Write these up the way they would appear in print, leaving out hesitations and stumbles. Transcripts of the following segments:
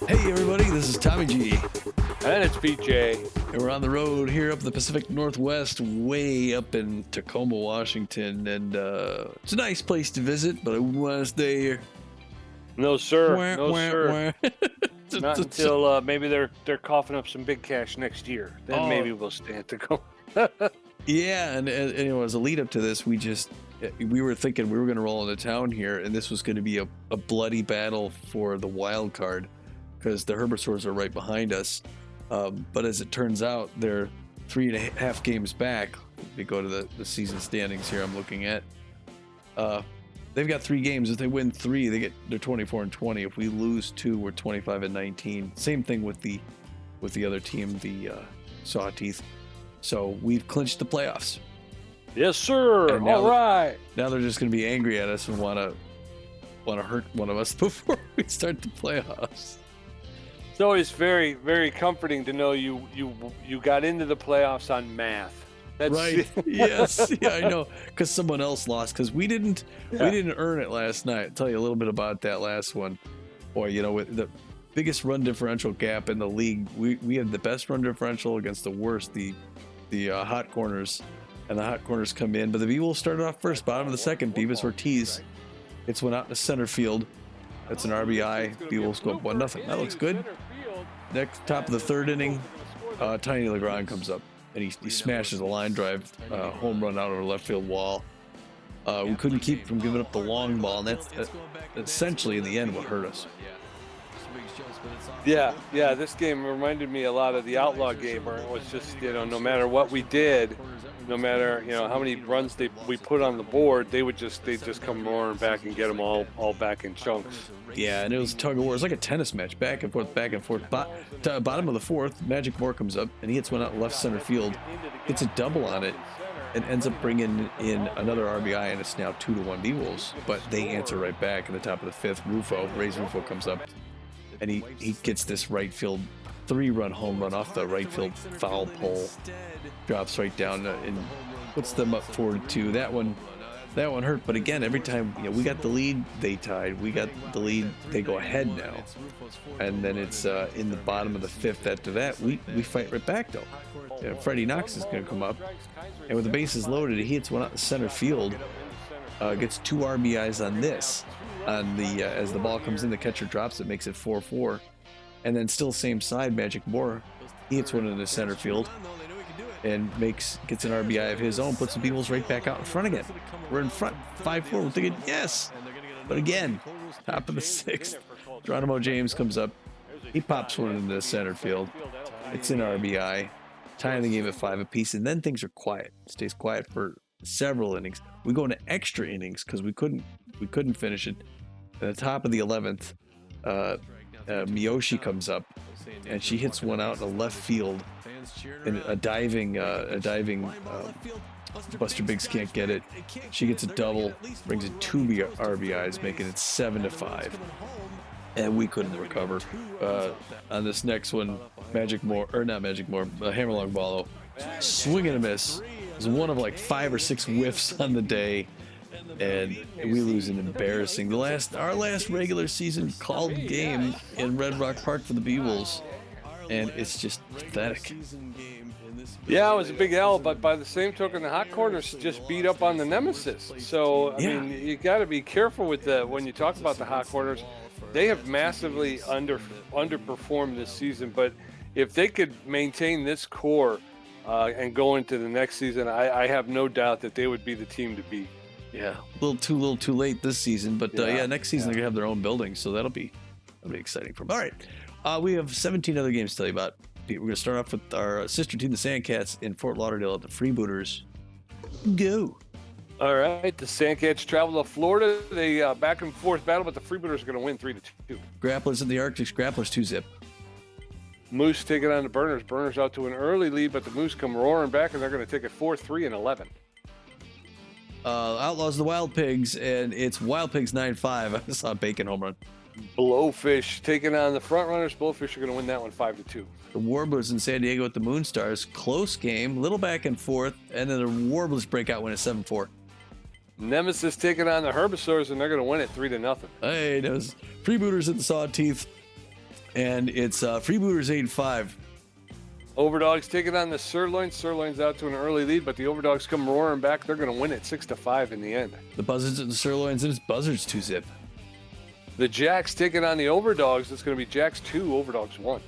Hey everybody, this is Tommy G. And it's BJ. And we're on the road here up the Pacific Northwest, way up in Tacoma, Washington. And it's a nice place to visit, but I wouldn't want to stay here. No, sir. Wah, No, wah, sir. wah. Not until maybe they're coughing up some big cash next year. Then maybe we'll stay at Tacoma. Yeah, and as a lead up to this, we were thinking we were going to roll into town here, and this was going to be a bloody battle for the wild card because the Herbisaurs are right behind us. But as it turns out, they're 3.5 games back. We go to the season standings here. I'm looking at. They've got 3 games. If they win 3, they're 24-20. If we lose 2, we're 25-19. Same thing with the other team, the Sawteeth. So we've clinched the playoffs. Yes, sir. All right. Now they're just going to be angry at us and want to hurt one of us before we start the playoffs. It's always very, very comforting to know you got into the playoffs on math. That's right. Yes. Yeah, I know. Because someone else lost. Because we didn't earn it last night. I'll tell you a little bit about that last one. Boy, with the biggest run differential gap in the league, we had the best run differential against the worst, the hot corners. And the hot corners come in. But the Beewolves started off first, bottom of the second. Beavis Ortiz. It's went out to center field. That's an RBI. Beewolves go up 1-0. That looks good. Next, top of the third inning, Tiny Legrand comes up. And he smashes a line drive, home run out over left field wall. We couldn't keep from giving up the long ball, and that's essentially in the end what hurt us. Yeah. This game reminded me a lot of the Outlaw game, where it was just no matter what we did, no matter how many runs we put on the board, they'd just come roaring back and get them all back in chunks. Yeah, and it was tug of war. It was like a tennis match, back and forth, back and forth. Bottom of the fourth, Magic Moore comes up and he hits one out left center field, gets a double on it, and ends up bringing in another RBI, and it's now 2-1 Beewolves. But they answer right back in the top of the fifth. Ray's Rufo comes up, and he gets this right field 3-run home run off the right field foul pole, drops right down and puts them up 4-2. That one hurt, but again, every time we got the lead, they tied. We got the lead, they go ahead now, and then it's in the bottom of the fifth. After that, we fight right back though. Freddie Knox is going to come up, and with the bases loaded, he hits one out in center field. Gets 2 RBIs on this. On the as the ball comes in, the catcher drops it, makes it 4-4. And then still same side, Magic Moore, he hits one in the center field and gets an RBI of his own, puts the Beewolves right back out in front again. We're in front, 5-4. We're thinking, yes. But again, top of the sixth, Geronimo James comes up. He pops one into the center field. It's an RBI, tying the game at 5 apiece, and then things are quiet. It stays quiet for several innings. We go into extra innings because we couldn't finish it. At the top of the 11th, Miyoshi comes up, and she hits one out in the left field, and a diving Buster Biggs can't get it. She gets a double, brings in 2 RBIs, making it 7-5, and we couldn't recover. On this next one, Hammerlong Ballo, swing and a miss. It was one of like 5 or 6 whiffs on the day. And we lose an embarrassing our last regular season called game in Red Rock Park for the Beewolves, and it's just pathetic. Yeah, it was a big L, but by the same token, the hot corners just beat up on the Nemesis. So I mean, you got to be careful with when you talk about the hot corners. They have massively underperformed this season, but if they could maintain this core and go into the next season, I have no doubt that they would be the team to beat. Yeah, a little too late this season, but next season they're gonna have their own building, so that'll be exciting for them. All right, we have 17 other games to tell you about. We're gonna start off with our sister team, the Sandcats, in Fort Lauderdale at the Freebooters. Go. All right, the Sandcats travel to Florida. They back and forth battle, but the Freebooters are gonna win 3-2. Grapplers in the Arctic. Grapplers 2-zip. Moose taking on the Burners. Burners out to an early lead, but the Moose come roaring back, and they're gonna take it 4-3 and 11. Outlaws the Wild Pigs, and it's Wild Pigs 9-5. I saw a Bacon home run. Blowfish taking on the front runners. Blowfish are going to win that one 5-2. The Warblers in San Diego at the Moonstars. Close game, little back and forth, and then the Warblers break out win at 7-4. Nemesis taking on the Herbisaurs, and they're going to win it 3-0. Hey, those Freebooters at the Sawteeth. And it's Freebooters 8-5. Overdogs taking on the Sirloins. Sirloins out to an early lead, but the Overdogs come roaring back. They're going to win it 6-5 in the end. The Buzzards and the Sirloins, and it's Buzzards 2-zip. The Jacks taking on the Overdogs. It's going to be Jacks 2, Overdogs 1.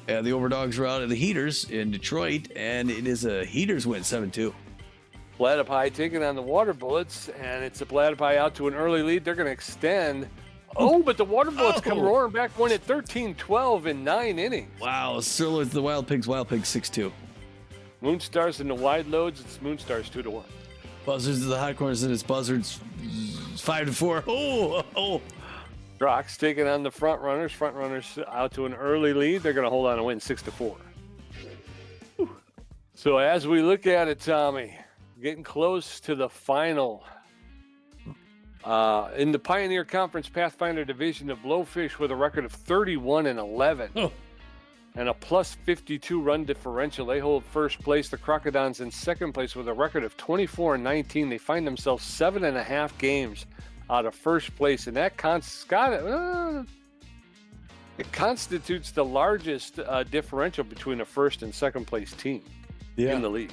And the Overdogs are out of the Heaters in Detroit, and it is a Heaters win 7-2. Platypi taking on the Water Bullets, and it's a Platypi out to an early lead. They're going to extend. Oh, but the Water Bullets come roaring back, win at 13-12 in 9 innings. Wow, Sirloins, the Wild Pigs 6-2. Moonstars and the Wide Loads, it's Moonstars 2-1. Buzzards of the Hot Corners, and it's Buzzards 5-4. Oh. Rocks taking on the Front Runners. Front Runners out to an early lead. They're going to hold on and win 6-4. So as we look at it, Tommy, getting close to the final. In the Pioneer Conference Pathfinder Division, the Blowfish with a record of 31-11 and a plus 52 run differential. They hold first place. The Crocodons in second place with a record of 24-19. They find themselves 7.5 games out of first place, and that it constitutes the largest differential between a first and second place team in the league.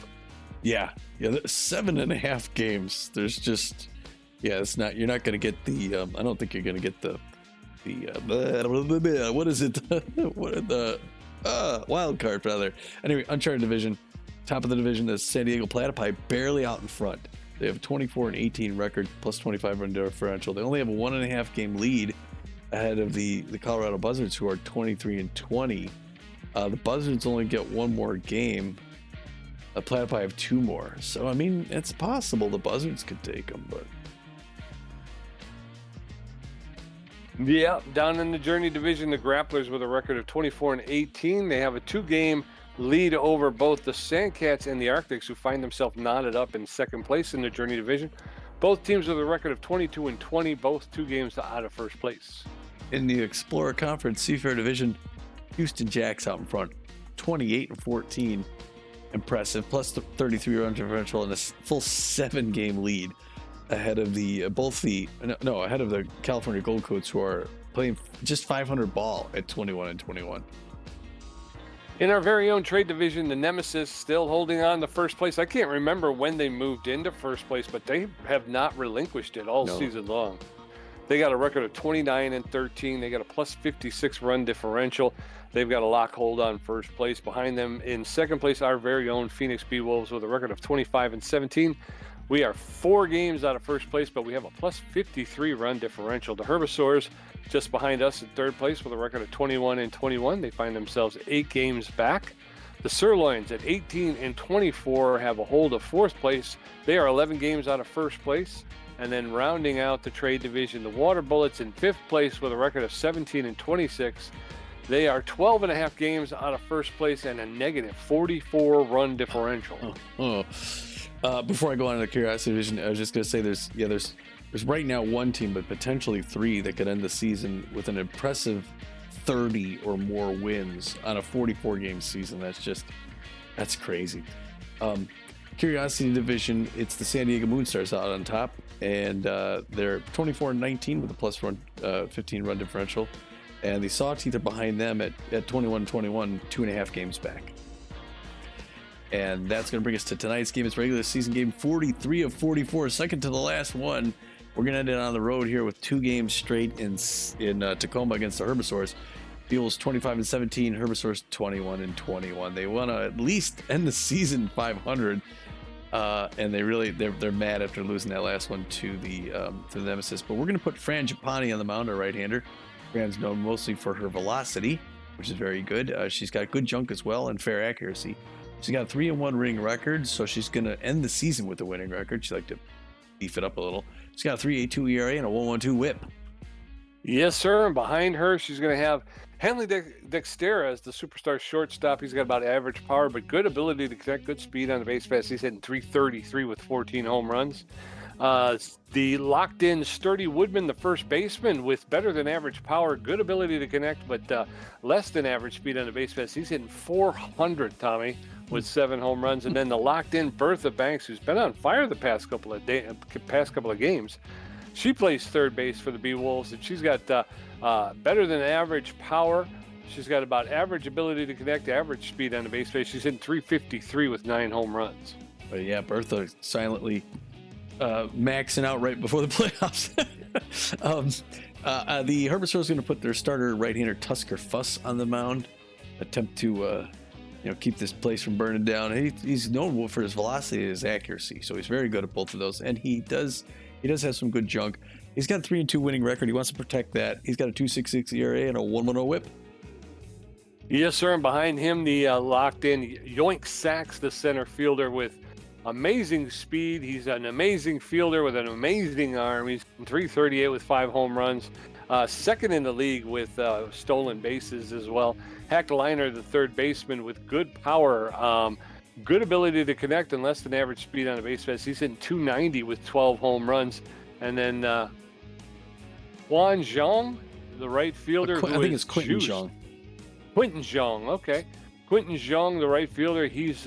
Yeah, 7.5 games. There's just. Yeah, it's not. You're not going to get the. I don't think you're going to get the. What is it? Wild card rather. Anyway, Uncharted division, top of the division is San Diego Platypi, barely out in front. They have a 24-18 record plus 25 run differential. They only have a 1.5 game lead ahead of the Colorado Buzzards, who are 23-20. The Buzzards only get one more game. The Platypi have 2 more. So I mean, it's possible the Buzzards could take them, but. Yeah, down in the Journey Division, the Grapplers with a record of 24-18. They have a 2-game lead over both the Sandcats and the Arctics, who find themselves knotted up in second place in the Journey Division. Both teams with a record of 22-20, both 2 games out of first place. In the Explorer Conference Seafair Division, Houston Jacks out in front, 28-14. Impressive, plus 33 run differential and a full 7-game lead ahead of ahead of the California Gold Coats, who are playing just 500 ball at 21-21. In our very own trade division, the Nemesis still holding on to first place. I can't remember when they moved into first place, but they have not relinquished it all season long. They got a record of 29-13. They got a plus 56 run differential. They've got a lock hold on first place. Behind them in second place, our very own Phoenix Beewolves with a record of 25-17. We are 4 games out of first place, but we have a plus 53 run differential. The Herbisaurs just behind us in third place with a record of 21-21. They find themselves 8 games back. The Sirloins at 18-24 have a hold of fourth place. They are 11 games out of first place. And then rounding out the trade division, the Water Bullets in fifth place with a record of 17-26. They are 12.5 games out of first place and a negative 44 run differential. Before I go on to the Curiosity Division, I was just going to say there's right now 1 team, but potentially 3 that could end the season with an impressive 30 or more wins on a 44-game season. That's crazy. Curiosity Division, it's the San Diego Moonstars out on top, and they're 24-19 with a plus 15 run differential, and the Sawteeth are behind them at 21-21, 2.5 games back. And that's going to bring us to tonight's game. It's regular season game 43 of 44, second to the last one. We're going to end it on the road here with 2 games straight in Tacoma against the Herbisaurs. Beewolves 25-17, Herbisaurs 21-21. They want to at least end the season 500, and they're mad after losing that last one to the Nemesis. But we're going to put Fran Giappani on the mound, our right-hander. Fran's known mostly for her velocity, which is very good. She's got good junk as well and fair accuracy. She's got a 3-1 winning record, so she's going to end the season with a winning record. She'd like to beef it up a little. She's got a 3.82 ERA and a 1.12 whip. Yes, sir. And behind her, she's going to have Henley Dexter as the superstar shortstop. He's got about average power, but good ability to connect, good speed on the base pass. He's hitting 333 with 14 home runs. The locked-in sturdy Woodman, the first baseman, with better than average power, good ability to connect, but less than average speed on the base pass. He's hitting 400, Tommy, with 7 home runs. And then the locked-in Bertha Banks, who's been on fire the past couple of games. She plays third base for the Beewolves, and she's got better than average power, She's got about average ability to connect, average speed on the base pace. She's hitting 353 with 9 home runs. But yeah, Bertha silently maxing out right before the playoffs. The Herbisaurs are going to put their starter right-hander Tusker Fuss on the mound, attempt to keep this place from burning down. He's known for his velocity and his accuracy, so he's very good at both of those. And he does have some good junk. He's got a 3-2 winning record. He wants to protect that. He's got a 2.66 ERA and a 1.10 WHIP. Yes, sir. And behind him, the locked-in Yoink Sacks, the center fielder with amazing speed. He's an amazing fielder with an amazing arm. He's 338 with 5 home runs. Second in the league with stolen bases as well. Heckliner, the third baseman, with good power, good ability to connect and less than average speed on a base pass. He's hitting 290 with 12 home runs. And then Juan Zhang, the right fielder. I think it's Quentin Zhang. Quentin Zhang, okay. Quentin Zhang, the right fielder, he's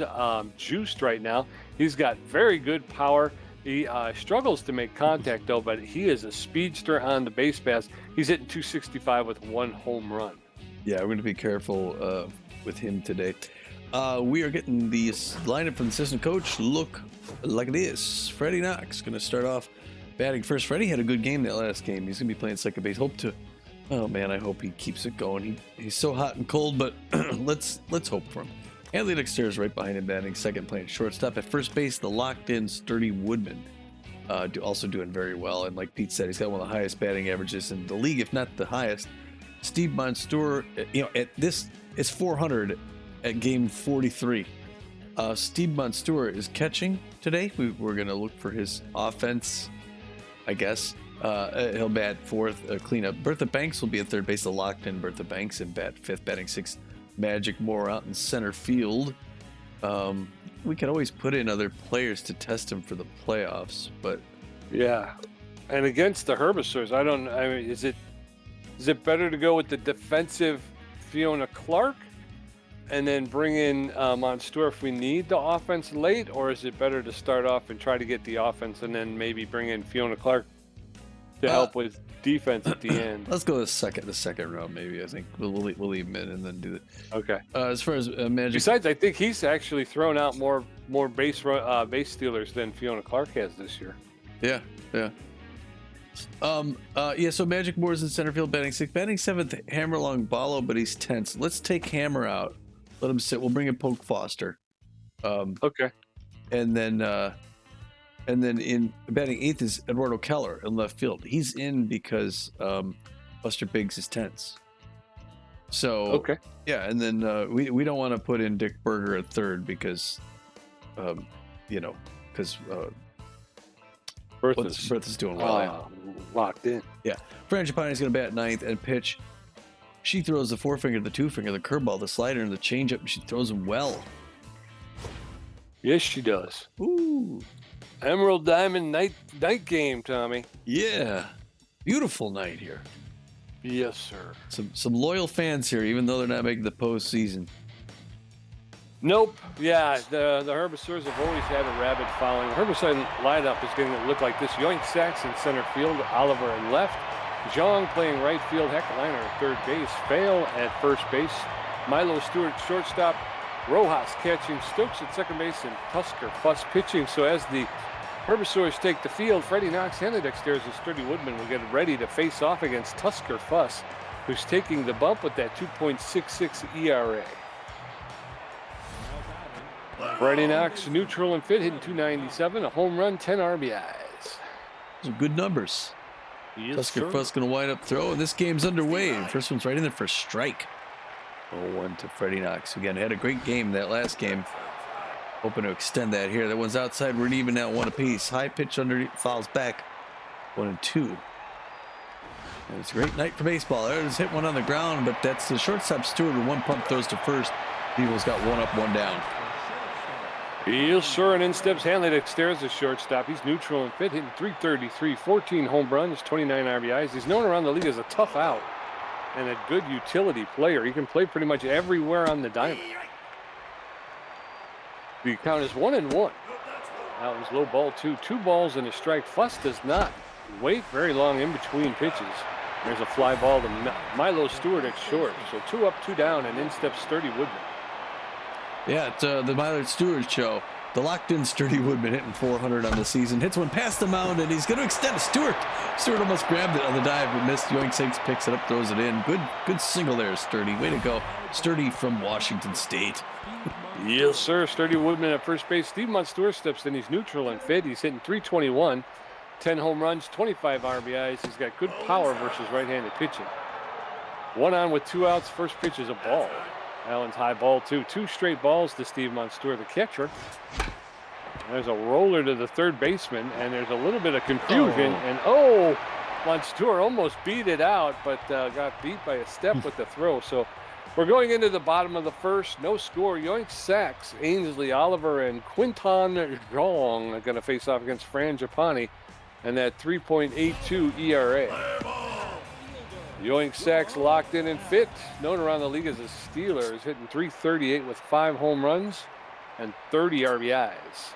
juiced right now. He's got very good power. He struggles to make contact, though, but he is a speedster on the base pass. He's hitting 265 with 1 home run. Yeah, we're going to be careful with him today. We are getting the lineup from the assistant coach look like this. Freddie Knox going to start off batting first. Freddie had a good game that last game. He's going to be playing second base. Oh man, I hope he keeps it going. He's so hot and cold, but let's hope for him. Hanley Dexter right behind him, batting second, playing shortstop. At first base, the locked-in sturdy Woodman, also doing very well. And like Pete said, he's got one of the highest batting averages in the league, if not the highest. Steve Monstour, at this, it's 400 at game 43. Steve Monstour is catching today. We're going to look for his offense, I guess. He'll bat fourth, cleanup. Bertha Banks will be at third base, the locked-in Bertha Banks, and bat fifth, batting sixth. Magic Moore out in center field. We can always put in other players to test him for the playoffs, but yeah. And against the Herbisaurs, is it better to go with the defensive Fiona Clark and then bring in Monstour if we need the offense late, or is it better to start off and try to get the offense and then maybe bring in Fiona Clark to help with defense at the end? Let's go the second round, maybe. I think we'll leave him in and then do it. Okay. As far as Magic, besides, I think he's actually thrown out more base stealers than Fiona Clark has this year. Yeah. So Magic Moore's in center field, batting sixth, batting seventh. Hammerlong Ballo, but he's tense. Let's take Hammer out. Let him sit. We'll bring in Polk Foster. Okay. And then in batting eighth is Eduardo Keller in left field. He's in because Buster Biggs is tense. So okay. Yeah, and then we don't want to put in Dick Berger at third because Bertha's doing well. Locked in. Yeah. Frangipani's going to bat ninth and pitch. She throws the forefinger, the two finger, the curveball, the slider, and the changeup. She throws them well. Yes, she does. Ooh. Emerald Diamond night game, Tommy. Yeah. Beautiful night here. Yes, sir. Some loyal fans here, even though they're not making the postseason. Nope. Yeah, the Herbisaurs have always had a rabid following. The Herbisaur lineup is going to look like this. Yoink Sacks in center field, Oliver in left, Zhang playing right field, Heckliner at third base, Fail at first base, Milo Stewart shortstop, Rojas catching, Stokes at second base, and Tusker Fuss pitching. So as the Herbisaurs take the field, Freddie Knox, Henley Dexter, and Sturdy Woodman will get ready to face off against Tusker Fuss, who's taking the bump with that 2.66 ERA. Freddie Knox, neutral and fit, hitting 297, a home run, 10 RBIs. Some good numbers. Yes, Tusker Fuss going to wind up throw, and this game's underway. First one's right in there for a strike. 0-1 to Freddie Knox. Again, had a great game that last game. Hoping to extend that here. That one's outside. We're even now 1 apiece. High pitch underneath, fouls back. 1-2. And it's a great night for baseball. There's hit one on the ground, but that's the shortstop Stewart with one pump throws to first. Beewolves got 1 up, 1 down. Yes, sir, and in steps Hanley Dexter, the shortstop. He's neutral and fit, hitting 333, 14 home runs, 29 RBIs. He's known around the league as a tough out and a good utility player. He can play pretty much everywhere on the diamond. The count is 1-1. That was low ball 2. 2 balls and a strike. Fuss does not wait very long in between pitches. There's a fly ball to Milo Stewart at short. So 2 up, 2 down, and in steps Sturdy Woodman. Yeah, it's the Milo Stewart show. The locked-in Sturdy Woodman hitting 400 on the season. Hits one past the mound, and he's going to extend to Stewart. Stewart almost grabbed it on the dive, but missed. Yoink Sakes picks it up, throws it in. Good single there, Sturdy. Way to go. Sturdy from Washington State. Yes, sir. Sturdy Woodman at first base. Steve Montour steps in. He's neutral and fit. He's hitting .321. 10 home runs, 25 RBIs. He's got good power versus right-handed pitching. 1 on with 2 outs. First pitch is a ball. Allen's high ball, 2 straight balls to Steve Montour, the catcher. There's a roller to the third baseman, and there's a little bit of confusion. And Montour almost beat it out, but got beat by a step with the throw. So we're going into the bottom of the first. No score. Yoink Sachs, Ainsley Oliver, and Quinton Zhong are going to face off against Fran Giappani, and that 3.82 ERA. Yoink Sachs locked in and fit, known around the league as a Steeler, is hitting .338 with 5 home runs and 30 RBIs.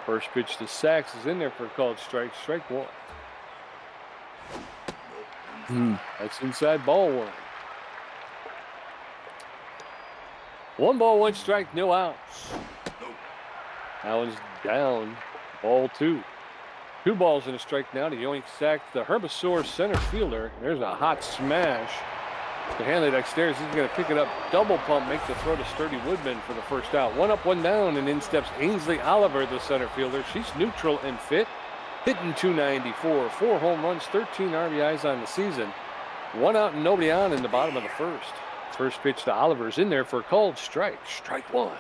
First pitch to Sachs is in there for a called strike. Strike 1. That's inside ball 1. 1 ball, 1 strike, no outs. Allen's down, ball 2. 2 balls and a strike now to Yoink Sachs, the Herbisaurs center fielder. There's a hot smash to Hanley upstairs. He's going to pick it up, double pump, make the throw to Sturdy Woodman for the first out. 1 up, 1 down, and in steps Ainsley Oliver, the center fielder. She's neutral and fit, hitting .294, 4 home runs, 13 RBIs on the season. 1 out and nobody on in the bottom of the first. First pitch to Oliver's in there for a called strike. Strike 1.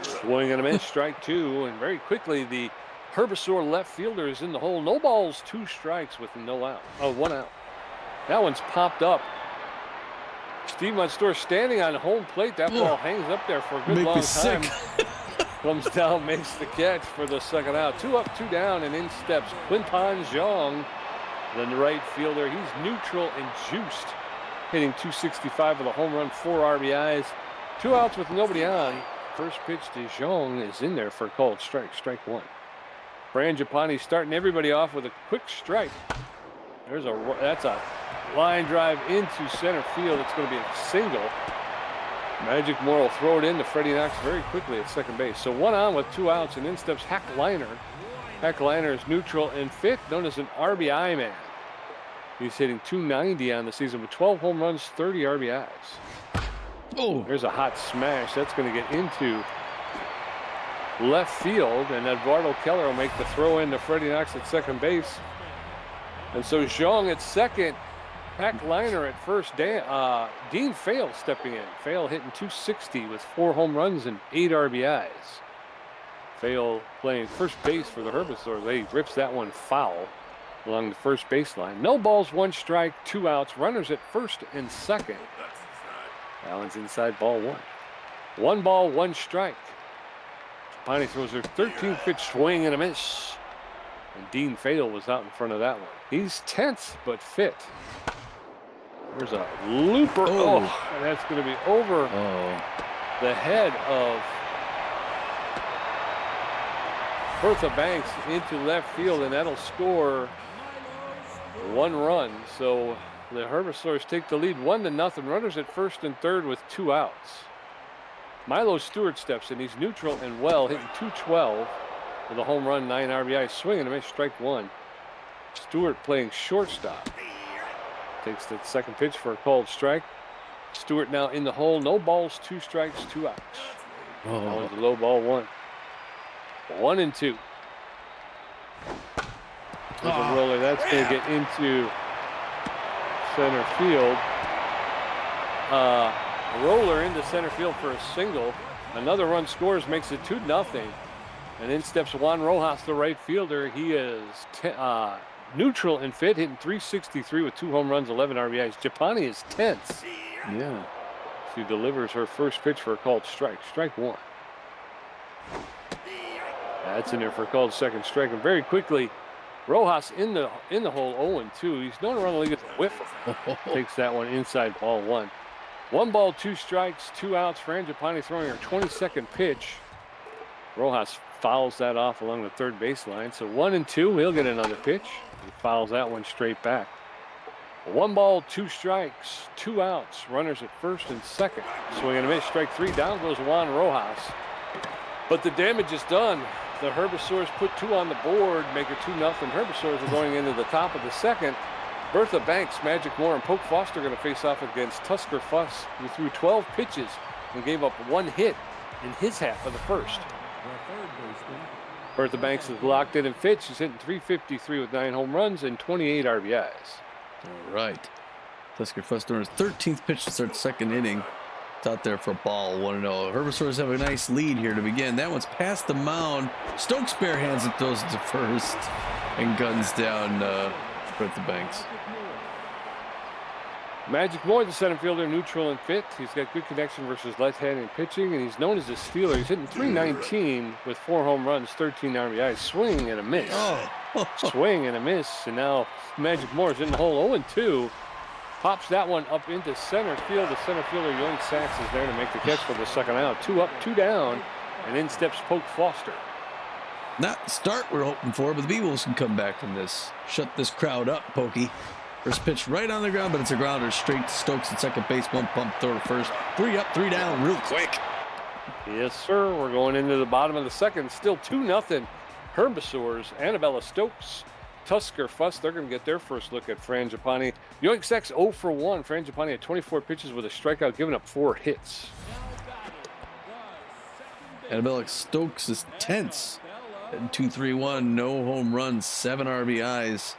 Swing and a miss, strike 2, and very quickly the Herbisaur left fielder is in the hole. No balls, 2 strikes with 1 out. That one's popped up. Steve Montour standing on home plate. That ball hangs up there for a good long time. Comes down, makes the catch for the second out. 2 up, 2 down, and in steps Quinton Zhong, the right fielder. He's neutral and juiced, hitting .265 with a home run, 4 RBIs. 2 outs with nobody on. First pitch to Zhong is in there for a called strike. Strike 1. Fran Giappani starting everybody off with a quick strike. That's a line drive into center field. It's going to be a single. Magic Moore will throw it in to Freddie Knox very quickly at second base. So 1 on with 2 outs, and in steps Hack Liner. Hack Liner is neutral and fit, known as an RBI man. He's hitting .290 on the season with 12 home runs, 30 RBIs. Oh, there's a hot smash. That's going to get into left field, and Eduardo Keller will make the throw in to Freddie Knox at second base. And so Zhong at second, Hack Liner at first. Dean Fale stepping in. Fale hitting .260 with 4 home runs and 8 RBIs. Fale playing first base for the Herbisaurs. He rips that one foul along the first baseline. No balls, 1 strike, 2 outs. Runners at first and second. Allen's inside ball 1. 1 ball, 1 strike. Giappani throws her 13th pitch, swing and a miss. And Dean Fale was out in front of that one. He's tense but fit. There's a looper. And that's going to be over the head of Bertha Banks into left field, and that'll score 1 run. So the Herbisaurs take the lead 1-0. Runners at first and third with 2 outs. Milo Stewart steps in. He's neutral and well, hitting .212 with a home run, 9 RBI. Swing and a miss, strike 1. Stewart playing shortstop. Takes the second pitch for a called strike. Stewart now in the hole. No balls, 2 strikes, 2 outs. That was a low ball 1. 1-2. There's a roller. That's going to get into center field. Roller into center field for a single. Another run scores, makes it 2-0. And in steps Juan Rojas, the right fielder. He is neutral and fit, hitting .363 with 2 home runs, 11 RBIs. Giappani is tense. Yeah. She delivers her first pitch for a called strike. Strike 1. That's in there for a called second strike. And very quickly, Rojas in the hole, 0-2. He's known around the league as a whiffer. Takes that one inside ball 1. 1 ball, 2 strikes, 2 outs. Fran Giappani throwing her 22nd pitch. Rojas fouls that off along the third baseline. So 1-2, he'll get another pitch. He fouls that one straight back. 1 ball, 2 strikes, 2 outs. Runners at first and second. Swing and a miss, strike 3. Down goes Juan Rojas. But the damage is done. The Herbisaurs put 2 on the board, make it 2-0. Herbisaurs are going into the top of the second. Bertha Banks, Magic Moore, and Poke Foster are going to face off against Tusker Fuss, who threw 12 pitches and gave up 1 hit in his half of the first. Bertha Banks is locked in and fit. She's hitting .353 with 9 home runs and 28 RBIs. All right. Tusker Fuss throwing his 13th pitch to start the second inning. It's out there for a ball, 1-0. Herbisaurs have a nice lead here to begin. That one's past the mound. Stokes bare hands it, throws it to first and guns down Bertha Banks. Magic Moore, the center fielder, neutral and fit. He's got good connection versus left-handed pitching, and he's known as a stealer. He's hitting .319 with 4 home runs, 13 RBIs. Swing and a miss. Oh. Swing and a miss. And now Magic Moore's in the hole, 0-2. Pops that one up into center field. The center fielder, Young Sachs, is there to make the catch for the second out. 2 up, 2 down, and in steps Poke Foster. Not the start we're hoping for, but the Beewolves can come back from this. Shut this crowd up, Pokey. First pitch right on the ground, but it's a grounder straight to Stokes at second base. 1 pump, throw to first. 3 up, 3 down, real quick. Yes, sir. We're going into the bottom of the second. Still 2-0. Herbisaurs, Annabella Stokes, Tusker Fuss. They're going to get their first look at Frangipani. Yoink Sachs 0 for 1. Frangipani had 24 pitches with a strikeout, giving up 4 hits. Annabella Stokes is tense. 2-3-1, no home runs, 7 RBIs.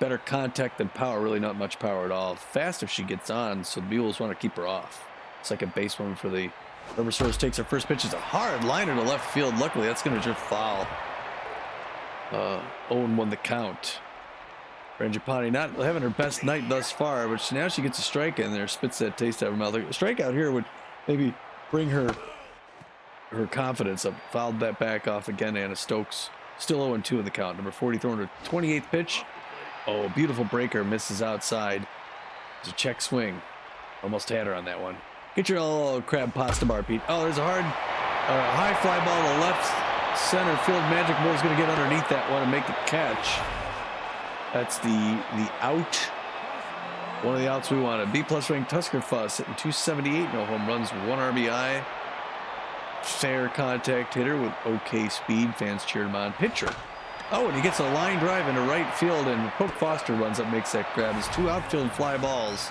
Better contact than power, really not much power at all. Fast if she gets on, so the Beewolves want to keep her off. Second baseman for the Herbisaurs takes her first pitch. It's a hard liner to left field. Luckily, that's going to drift foul. 0-1 the count. Frangipani not having her best night thus far, but now she gets a strike in there, spits that taste out of her mouth. A strikeout here would maybe bring her confidence up. Fouled that back off again. Anna Stokes still 0-2 in the count. Number 40 throwing her 28th pitch. Oh, beautiful breaker, misses outside. It's a check swing. Almost had her on that one. Get your crab pasta bar, Pete. Oh, there's a high fly ball to left center field. Magic Moore's going to get underneath that one and make the catch. That's the out. One of the outs we wanted. B-plus ranked Tusker Fuss hitting .278, no home runs, 1 RBI. Fair contact hitter with okay speed. Fans cheered him on. Pitcher. Oh, and he gets a line drive into right field, and Poke Foster runs up, makes that grab. His 2 outfield fly balls.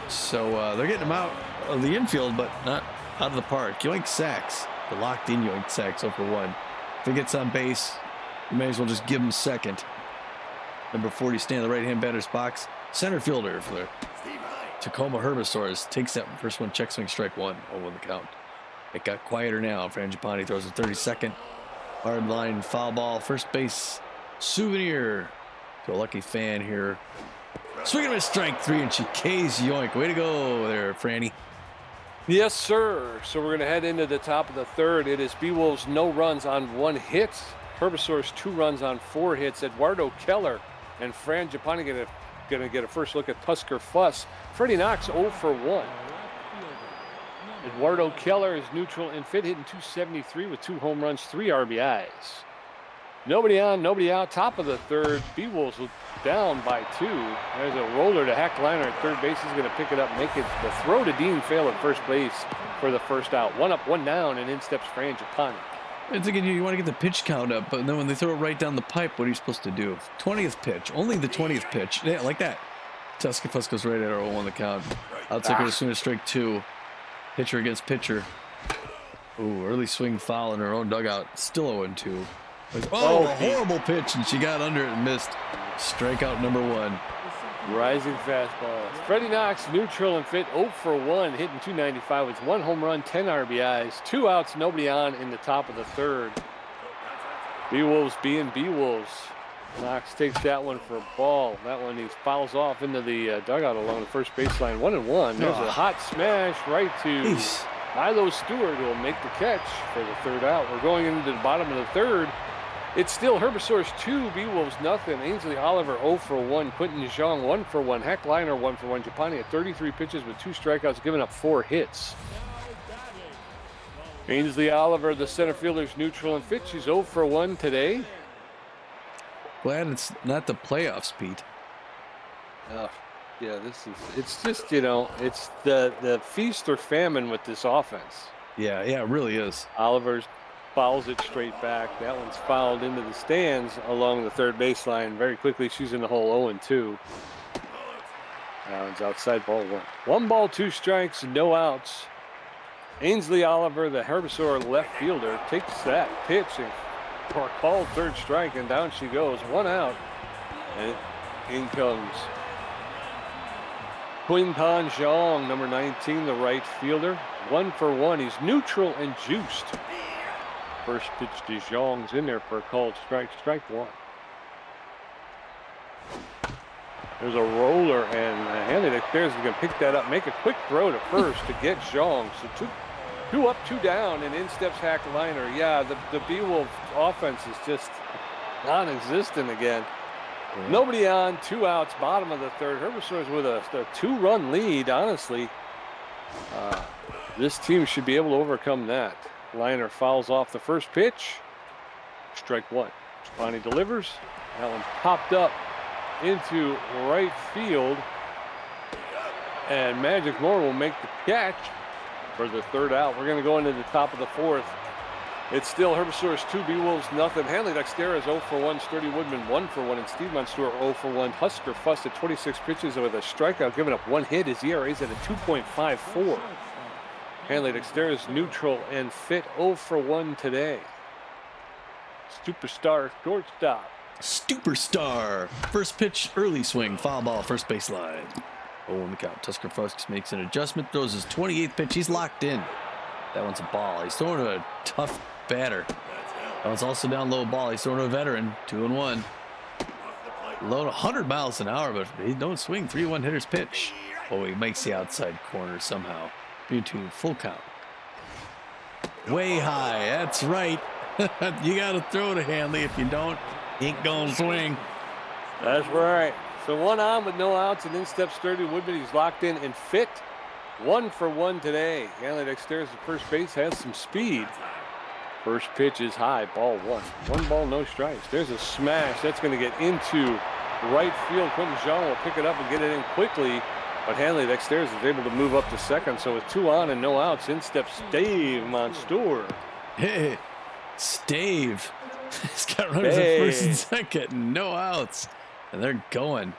So they're getting him out of the infield, but not out of the park. Yoink Sachs, the locked-in Yoink Sachs, 0 for 1. If he gets on base, you may as well just give him second. Number 40 staying in the right-hand batter's box. Center fielder for the Tacoma Herbisaurs takes that first one, check swing, strike 1, 0-1 the count. It got quieter now. Frangipani throws a 32nd. Hard line foul ball. First base souvenir to a lucky fan here. Swinging a strike 3, and she K's Yoink. Way to go there, Franny. Yes, sir. So we're going to head into the top of the third. It is Beewolves no runs on 1 hit. Herbisaurs 2 runs on 4 hits. Eduardo Keller and Frangipani going to get a first look at Tusker Fuss. Freddie Knox 0 for 1. Eduardo Keller is neutral and fit, hitting .273 with 2 home runs, 3 RBIs. Nobody on, nobody out. Top of the third. Beewolves down by 2. There's a roller to Heckliner at third base. He's going to pick it up, make it the throw to Dean Fail at first base for the first out. 1 up, 1 down, and in steps Frangipani. It's again, you want to get the pitch count up, but then when they throw it right down the pipe, what are you supposed to do? 20th pitch, only the 20th pitch. Yeah, like that. Tusker Fuss goes right at her 0-1 the count. Outside as soon as strike 2. Pitcher against pitcher. Ooh, early swing foul in her own dugout. Still 0-2. Oh, a horrible pitch, and she got under it and missed. Strikeout number 1. Rising fastball. Freddie Knox, neutral and fit, 0 for 1, hitting .295 with 1 home run, 10 RBIs, 2 outs, nobody on in the top of the third. Beewolves being Beewolves. Knox takes that one for a ball. That one he fouls off into the dugout along the first baseline. 1-1. There's a hot smash right to Milo Stewart, who will make the catch for the third out. We're going into the bottom of the third. It's still Herbisaurs 2, Beewolves nothing. Ainsley Oliver 0 for 1. Quentin Jeong 1 for 1. Heckliner 1 for 1. Japani at 33 pitches with 2 strikeouts, giving up 4 hits. Ainsley Oliver, the center fielder's neutral and fit. She's 0 for 1 today. Glad it's not the playoffs, Pete. Yeah, it's just, it's the feast or famine with this offense. Yeah, it really is. Oliver's fouls it straight back. That one's fouled into the stands along the third baseline. Very quickly, she's in the hole 0-2. That one's outside, ball 1. 1 ball, 2 strikes, no outs. Ainsley Oliver, the Herbisaur left fielder, takes that pitch and for a called third strike, and down she goes. 1 out, and in comes Quinton Zhang, number 19, the right fielder. 1 for 1. He's neutral and juiced. First pitch to Zhang's in there for a called strike. Strike 1. There's a roller, and Hanley Dexter's is going to pick that up, make a quick throw to first to get Zhang. So two up, 2 down, and in steps Hack Liner. Yeah, the Beewolves offense is just non-existent again. Yeah. Nobody on, 2 outs, bottom of the third. Herbisaurs with a 2-run lead, honestly. This team should be able to overcome that. Liner fouls off the first pitch. Strike 1. Trapani delivers. That one popped up into right field. And Magic Moore will make the catch for the 3rd out. We're going to go into the top of the 4th. It's still Herbisaurs 2, Beewolves nothing. Hanley Dexter is 0 for 1. Sturdy Woodman 1 for 1. And Steve Monstour 0 for 1. Husker Fuss at 26 pitches with a strikeout, giving up 1 hit. His ERA is at a 2.54. Hanley Dexter is neutral and fit, 0 for 1 today. Superstar shortstop. Superstar. First pitch, early swing, foul ball, first baseline. Oh, the count. Tusker Fusk makes an adjustment, throws his 28th pitch. He's locked in. That one's a ball. He's throwing to a tough batter. That one's also down low ball. He's throwing to a veteran. 2-1. Low to 100 miles an hour, but he don't swing. 3-1 hitter's pitch. Oh, he makes the outside corner somehow. 3-2, full count. Way high. That's right. You got to throw to Hanley. If you don't, he ain't going to swing. That's right. So 1 on with no outs, and then steps Sturdy Woodman. He's locked in and fit. 1 for 1 today. Hanley Dexter at first base, has some speed. First pitch is high, ball 1. 1 ball, no strikes. There's a smash. That's going to get into right field. Quinton Jean will pick it up and get it in quickly. But Hanley Dexter is able to move up to second. So with 2 on and no outs, in steps Dave Monstour. Hey, Stave. He's got runners at first and second, no outs. And they're going.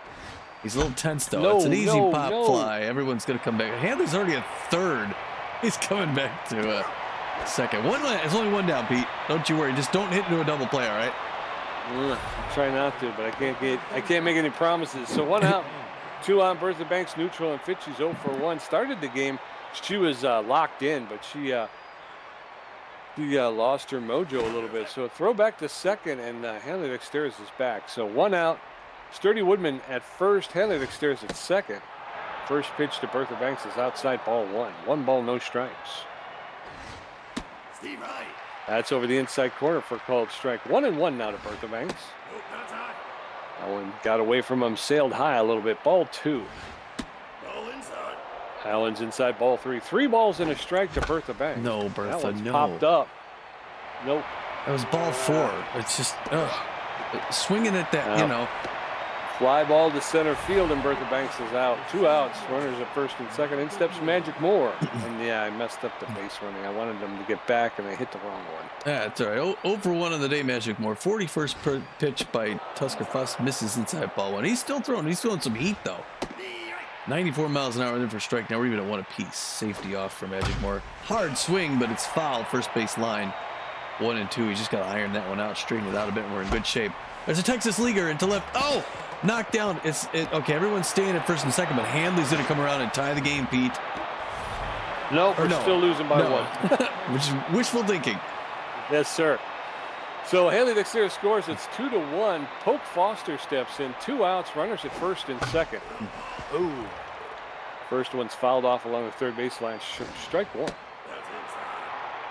He's a little tense, though. It's an easy pop fly. Everyone's going to come back. Hanley's already at third. He's coming back to second. There's only 1 down, Pete. Don't you worry. Just don't hit into a double play, all right? I'm trying not to, but I can't make any promises. So 1 out, 2 on. Bertha Banks neutral and fit. She's 0 for 1. Started the game. She was locked in, but she lost her mojo a little bit. So a throw back to second, and Hanley Dexter is back. So 1 out. Sturdy Woodman at first. Hanley Dexter is at second. First pitch to Bertha Banks is outside, ball 1. 1 ball, no strikes. That's over the inside corner for a called strike. 1-1 now to Bertha Banks. That one got away from him, sailed high a little bit. Ball 2. Allen's inside, ball 3. 3 balls and a strike to Bertha Banks. No, Bertha, that one's no. Popped up. Nope. That was ball 4. It's just, swinging at that, Fly ball to center field, and Bertha Banks is out. 2 outs, runners at first and second. In steps Magic Moore. And yeah, I messed up the base running. I wanted them to get back, and I hit the wrong one. Yeah, it's all right. 0 for 1 on the day, Magic Moore. 41st pitch by Tusker Fuss, misses inside, ball 1. He's still throwing. He's throwing some heat, though. 94 miles an hour in for strike. Now we're even at 1 apiece. Safety off for Magic Moore. Hard swing, but it's foul. First base line. 1 and 2. He's just got to iron that one out, straighten it out a bit, and we're in good shape. There's a Texas leaguer into left. Oh! Knocked down. Okay, everyone's staying at first and second, but Hanley's going to come around and tie the game, Pete. Nope, we're still losing by 1. Which is wishful thinking. Yes, sir. So Hanley Dexter scores. It's 2-1. Poke Foster steps in. 2 outs, runners at first and second. Ooh. First one's fouled off along the third baseline. Strike 1.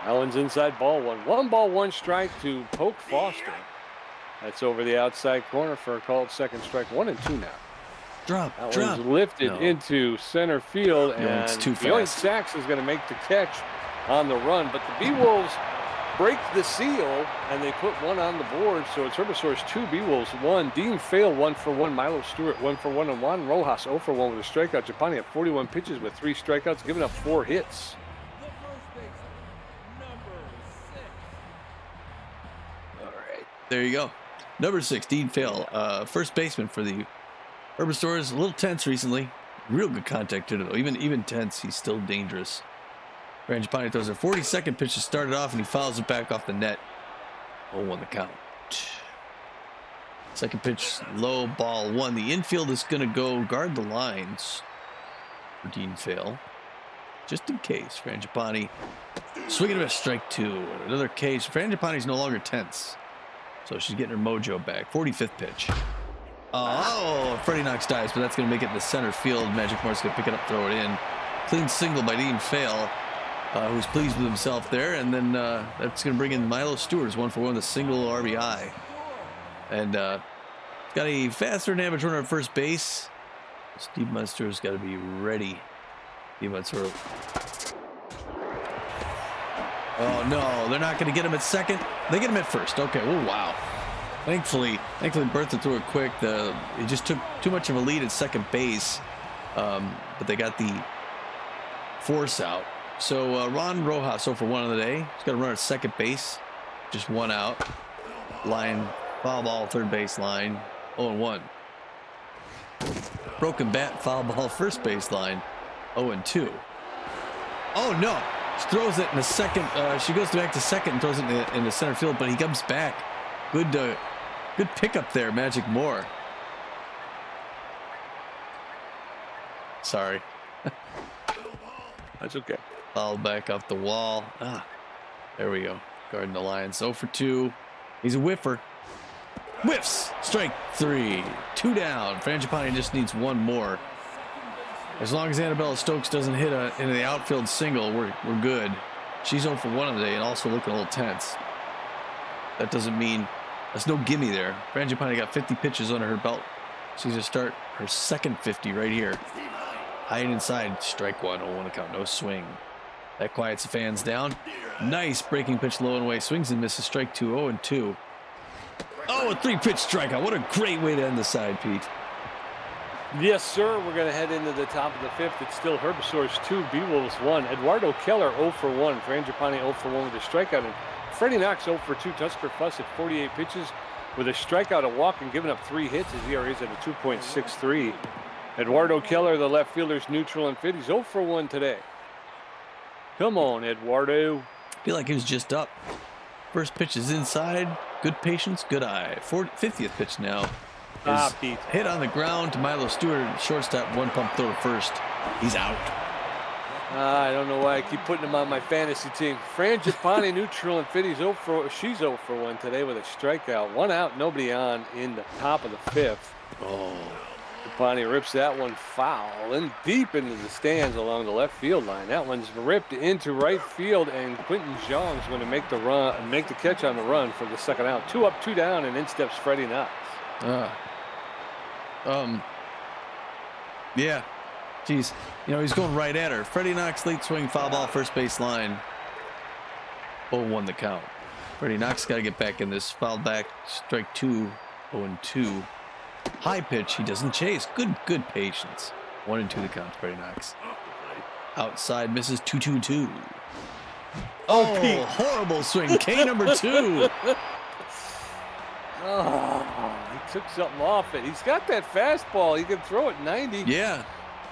Allen's inside, ball 1. 1 ball, 1 strike to Poke Foster. That's over the outside corner for a called second strike. 1 and 2 now. Drop. One's lifted into center field, and it's too Yoink fast. Sachs is going to make the catch on the run. But the Beewolves break the seal, and they put one on the board. So it's Herbisaurs 2, Beewolves 1. Dean Fail 1 for 1. Milo Stewart 1 for 1. And Juan Rojas 0 for 1 with a strikeout. Japani at 41 pitches with 3 strikeouts, giving up 4 hits. All right, there you go. Number 6, Dean Fail, first baseman for the Herbisaurs. A little tense recently. Real good contact hitter though. Even tense, he's still dangerous. Frangipani throws a 42nd pitch to start it off, and he fouls it back off the net. 0-1 the count. Second pitch, low, ball 1. The infield is going to go guard the lines for Dean Fail, just in case. Frangipani swinging a strike 2. Another case. Frangipani's no longer tense, so she's getting her mojo back. 45th pitch. Oh, Freddie Knox dives, but that's going to make it in the center field. Magic Moore's going to pick it up, throw it in. Clean single by Dean Fail, who's pleased with himself there. And then that's going to bring in Milo Stewart, 1 for 1 with a single RBI. And got a faster than average runner at first base. Steve Munster's got to be ready. Steve Munster. Oh, no, they're not going to get him at second. They get him at first. Okay, oh, wow. Thankfully, Bertha threw it quick. It just took too much of a lead at second base, but they got the force out. So Ron Rojas 0 for 1 on the day. He's got a run at second base, just 1 out. Line, foul ball, third base line, 0-1. Broken bat, foul ball, first base line, 0-2. Oh no! She throws it in the second. She goes back to second and throws it in the center field, but he comes back. Good pickup there, Magic Moore. Sorry. That's okay. Fouled back off the wall. There we go. Guarding the Lions. 0 for 2. He's a whiffer. Whiffs. Strike 3. 2 down. Frangipani just needs 1 more. As long as Annabella Stokes doesn't hit into the outfield single, we're good. She's 0 for 1 today and also looking a little tense. That doesn't mean that's no gimme there. Frangipani got 50 pitches under her belt. She's going to start her second 50 right here. High and inside, strike 1, 0-1 count, no swing. That quiets the fans down. Nice breaking pitch low and away. Swings and misses, strike 2, 0-2. Oh, a 3-pitch strikeout. What a great way to end the side, Pete. Yes, sir. We're going to head into the top of the 5th. It's still Herbisaurs 2, Beewolves 1. Eduardo Keller 0 for 1. Frangipani 0 for 1 with a strikeout. And Freddie Knox 0 for 2. Tusker Fuss at 48 pitches with a strikeout, a walk, and giving up 3 hits. His ERA is at a 2.63. Eduardo Keller, the left fielder's neutral and fit. He's 0 for 1 today. Come on, Eduardo. I feel like he was just up. First pitch is inside. Good patience, good eye. 50th pitch now. Pete. Hit on the ground to Milo Stewart. Shortstop, 1 pump throw to first. He's out. I don't know why I keep putting him on my fantasy team. Frangipani neutral and fit. She's 0 for 1 today with a strikeout. 1 out, nobody on in the top of the 5th. Oh. Frangipani rips that one foul and deep into the stands along the left field line. That one's ripped into right field, and Quentin Zhang's going to make the catch on the run for the second out. 2 up, 2 down, and in steps Freddie Knox. Yeah. Jeez. He's going right at her. Freddie Knox, late swing, foul ball, first base line. 0-1 the count. Freddie Knox got to get back in this. Fouled back, strike 2, 0-2. High pitch, he doesn't chase. Good patience. 1-2 the count, Freddie Knox. Outside, misses 2-2-2. Oh, Pete. Horrible swing. K number 2. Oh, he took something off it. He's got that fastball. He can throw it 90. Yeah.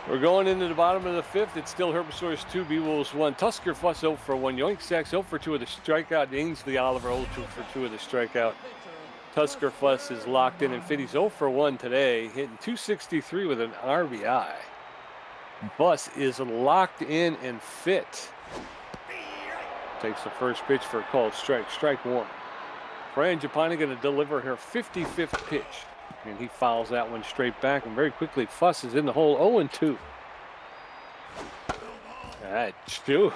We're going into the bottom of the 5th. It's still Herbisaurs 2, Beewolves 1. Tusker Fuss 0 for 1. Yoink Sacks 0 for 2 with a strikeout. Ainsley Oliver 0 for 2 with a strikeout. Tusker Fuss is locked in and fit. He's 0 for 1 today, hitting 263 with an RBI. Buss is locked in and fit. Takes the first pitch for a called strike. Strike 1. Frangipani going to deliver her 55th pitch. And he fouls that one straight back. And very quickly, Fuss is in the hole, 0-2. Stu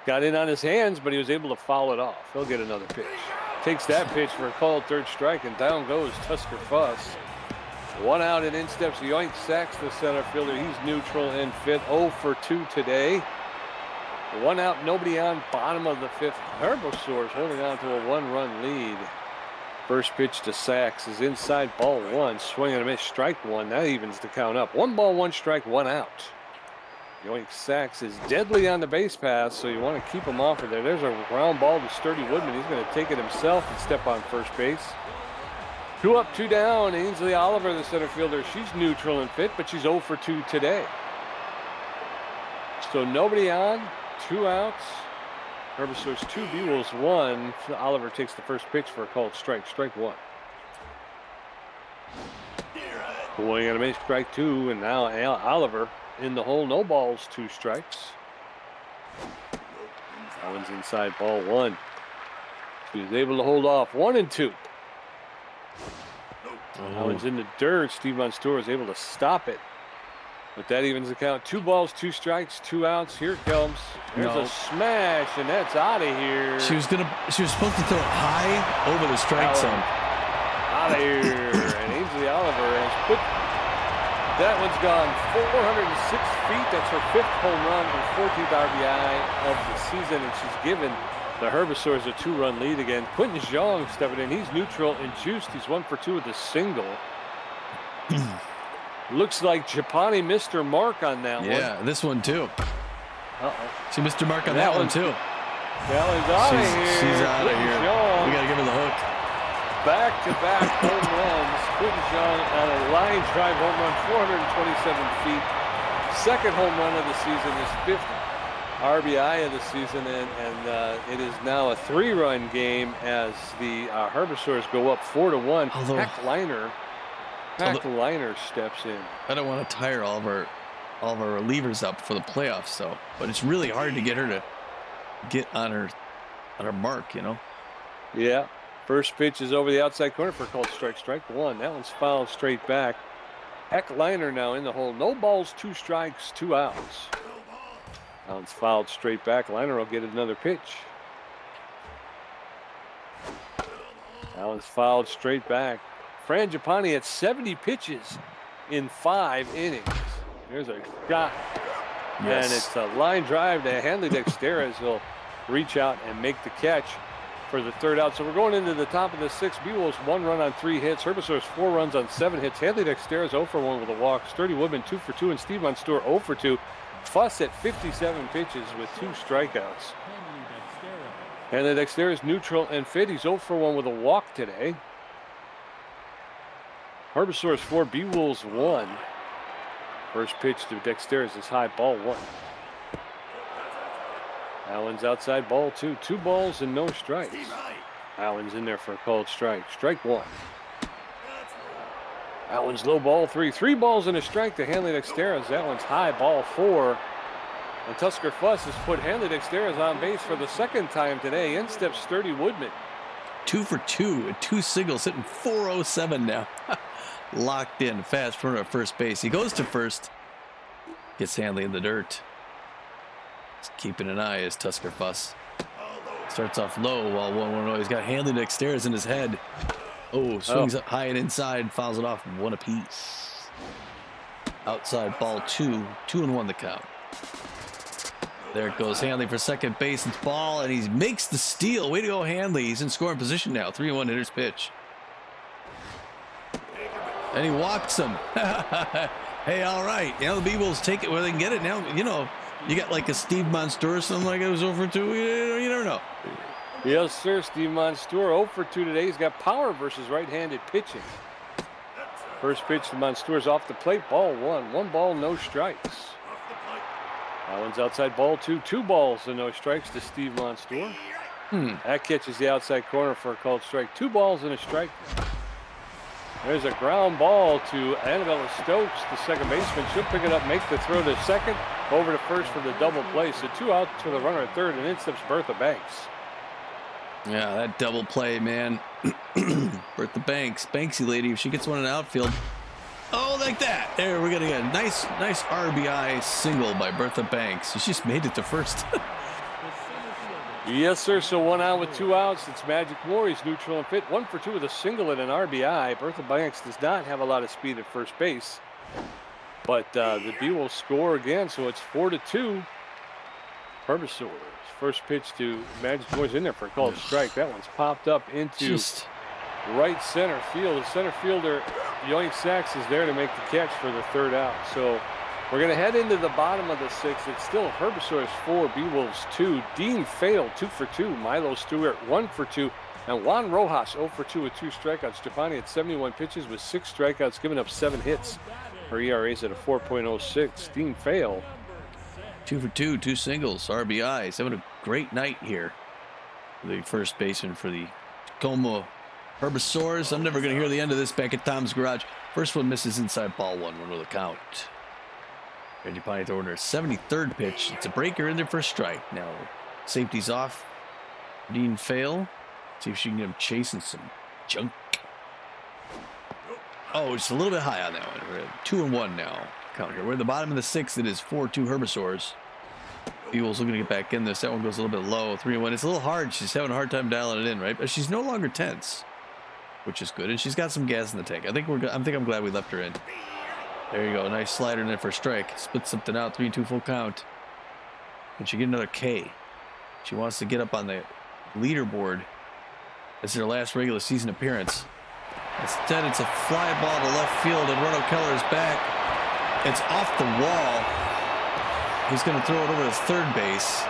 got in on his hands, but he was able to foul it off. He'll get another pitch. Takes that pitch for a called third strike, and down goes Tusker Fuss. 1 out and in steps Yoink Sacks, the center fielder. He's neutral and fit, 0 for 2 today. 1 out, nobody on. Bottom of the 5th. Herbisaurs holding on to a 1-run lead. First pitch to Sachs is inside, ball 1. Swing and a miss, strike 1. That evens the count up. 1 ball, 1 strike, 1 out. Yoink, Sachs is deadly on the base pass, so you want to keep him off of there. There's a ground ball to Sturdy Woodman. He's going to take it himself and step on first base. 2 up, 2 down. Ainsley Oliver, the center fielder, she's neutral and fit, but she's 0 for 2 today. So nobody on, 2 outs. Herbisaurs 2, Beewolves 1. Oliver takes the first pitch for a called strike. Strike 1. Swing and a miss, strike 2, and now Oliver in the hole, no balls, 2 strikes. That one's inside, ball 1. He was able to hold off 1 and 2. That one's in the dirt. Steve Monstour is able to stop it. But that evens the count. 2 balls, 2 strikes, 2 outs. Here it comes. There's a smash, and that's out of here. She was supposed to throw it high over the strike zone. Out of here. And Ainsley Oliver has put. That one's gone 406 feet. That's her 5th home run and 14th RBI of the season, and she's given the Herbisaurs a 2-run lead again. Quentin Zhang stepping in. He's neutral and juiced. He's 1 for 2 with a single. Looks like Japani missed her mark on that one. Yeah, this one too. She missed her mark on that one too. That one's out of here. She's out of here. We got to give her the hook. Back-to-back home runs. Quentin Zhang on a line drive home run, 427 feet. 2nd home run of the season, his 5th RBI of the season, and it is now a 3-run game as the Herbisaurs go up 4-1. Hack Liner steps in. I don't want to tire all of our relievers up for the playoffs, though. But it's really hard to get her to get on her mark, you know. Yeah. First pitch is over the outside corner for a called strike. Strike 1. That one's fouled straight back. Heck Liner now in the hole. No balls, 2 strikes, 2 outs. That one's fouled straight back. Liner will get another pitch. That one's fouled straight back. Fran Japani had 70 pitches in 5 innings. There's a shot. Yes. And it's a line drive to Hanley Dexter as he'll reach out and make the catch for the 3rd out. So we're going into the top of the 6th. Beewolves 1 run on 3 hits. Herbisaurs 4 runs on 7 hits. Hanley Dexter is 0 for 1 with a walk. Sturdy Woodman 2 for 2, and Steve Monstour 0 for 2. Fuss at 57 pitches with 2 strikeouts. Hanley Dexter is neutral and fit. He's 0 for 1 with a walk today. Herbisaurs 4, Beewolves 1. First pitch to Dexter is high, ball 1. Allen's outside, ball 2. 2 balls and no strikes. Allen's in there for a called strike. Strike 1. Allen's low, ball 3. 3 balls and a strike to Hanley Dexteras. That one's high, ball 4. And Tusker Fuss has put Hanley Dexteras on base for the 2nd time today. In steps Sturdy Woodman. 2 for 2 and 2 singles, hitting 407 now. Locked in, fast runner at first base. He goes to first. Gets Hanley in the dirt. Keeping an eye is Tusker Fuss. Starts off low while 1-1-0. He's got Hanley Dexteras in his head. Oh, swings up high and inside, fouls it off 1 apiece. Outside, ball 2. 2-1 the count. There it goes, Hanley for second base. It's ball, and he makes the steal. Way to go, Hanley. He's in scoring position now. 3-1 hitter's pitch. And he walks him. Hey, all right. You know, the Beewolves take it where they can get it now. You know, you got like a Steve Monstour or something like it was over 2. You never know. Yes, sir. Steve Monstour 0 for 2 today. He's got power versus right-handed pitching. First pitch to Monstour's off the plate. Ball 1. 1 ball, no strikes. That one's outside, ball 2. 2 balls and no strikes to Steve Monstour. That catches the outside corner for a called strike. 2 balls and a strike. There's a ground ball to Annabella Stokes, the second baseman. She'll pick it up, make the throw to second, over to first for the double play. So 2 out to the runner at third, and in steps Bertha Banks. Yeah, that double play, man. Bertha Banks, Banksy lady, if she gets one in the outfield. Oh, like that. There, we're getting a nice RBI single by Bertha Banks. She just made it to first. Yes, sir. So 1 out with 2 outs. It's Magic Moore. He's neutral and fit. 1 for 2 with a single and an RBI. Bertha Banks does not have a lot of speed at first base. But the Beewolves score again, so it's 4-2. Herbisaurs. First pitch to Magic Moore's in there for a called strike. That one's popped up into right center field. The center fielder, Yoink Sachs, is there to make the catch for the third out. So we're going to head into the bottom of the sixth. It's still Herbisaurs 4, Beewolves 2. Dean Fail 2 for 2. Milo Stewart 1 for 2. And Juan Rojas 0 for 2 with 2 strikeouts. Stefani at 71 pitches with 6 strikeouts, giving up 7 hits. Her ERA's at a 4.06. Dean Fail 2 for 2, 2 singles, RBIs. Having a great night here. The first baseman for the Tacoma Herbisaurs. I'm never going to hear the end of this back at Tom's Garage. First one misses inside, ball 1 with a count. Frangipani throwing her 73rd pitch. It's a breaker in there for a strike. Now, safety's off. Dean Fail. See if she can get him chasing some junk. Oh, it's a little bit high on that one. We're at 2-1 now. Count here. We're at the bottom of the sixth. It is 4-2 Herbisaurs. Beewolves looking to get back in this. That one goes a little bit low. 3-1. It's a little hard. She's having a hard time dialing it in, right? But she's no longer tense, which is good. And she's got some gas in the tank. I think I'm glad we left her in. There you go. Nice slider in there for a strike. Split something out. 3-2 full count. Can she get another K? She wants to get up on the leaderboard. This is her last regular season appearance. Instead, it's a fly ball to left field, and Rono Keller is back. It's off the wall. He's going to throw it over to third base.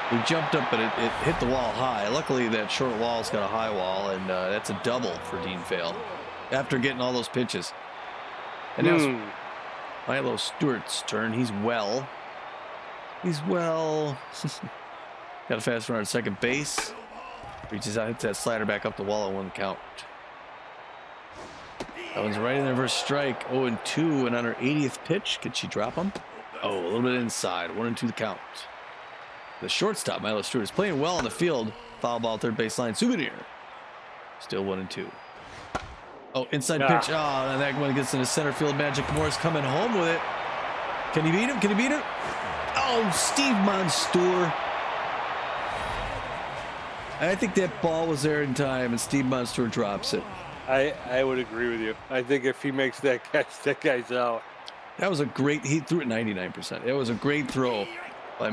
He jumped up, but it hit the wall high. Luckily, that short wall's got a high wall, and that's a double for Dean Fail after getting all those pitches. And now it's Milo Stewart's turn. He's well. Got a fast runner at second base. Reaches out, hits that slider back up the wall on 1 count. That one's right in there for a strike. 0-2, and on her 80th pitch, could she drop him? Oh, a little bit inside. 1-2 the count. The shortstop, Milo Stewart, is playing well on the field. Foul ball, third base line. Souvenir. Still 1-2. Oh, inside pitch. Oh, and that one gets into center field. Magic Morris coming home with it. Can he beat him? Can he beat him? Oh, Steve Monstour. I think that ball was there in time, and Steve Monstour drops it. I would agree with you. I think if he makes that catch, that guy's out. That was a great. He threw it 99%. It was a great throw by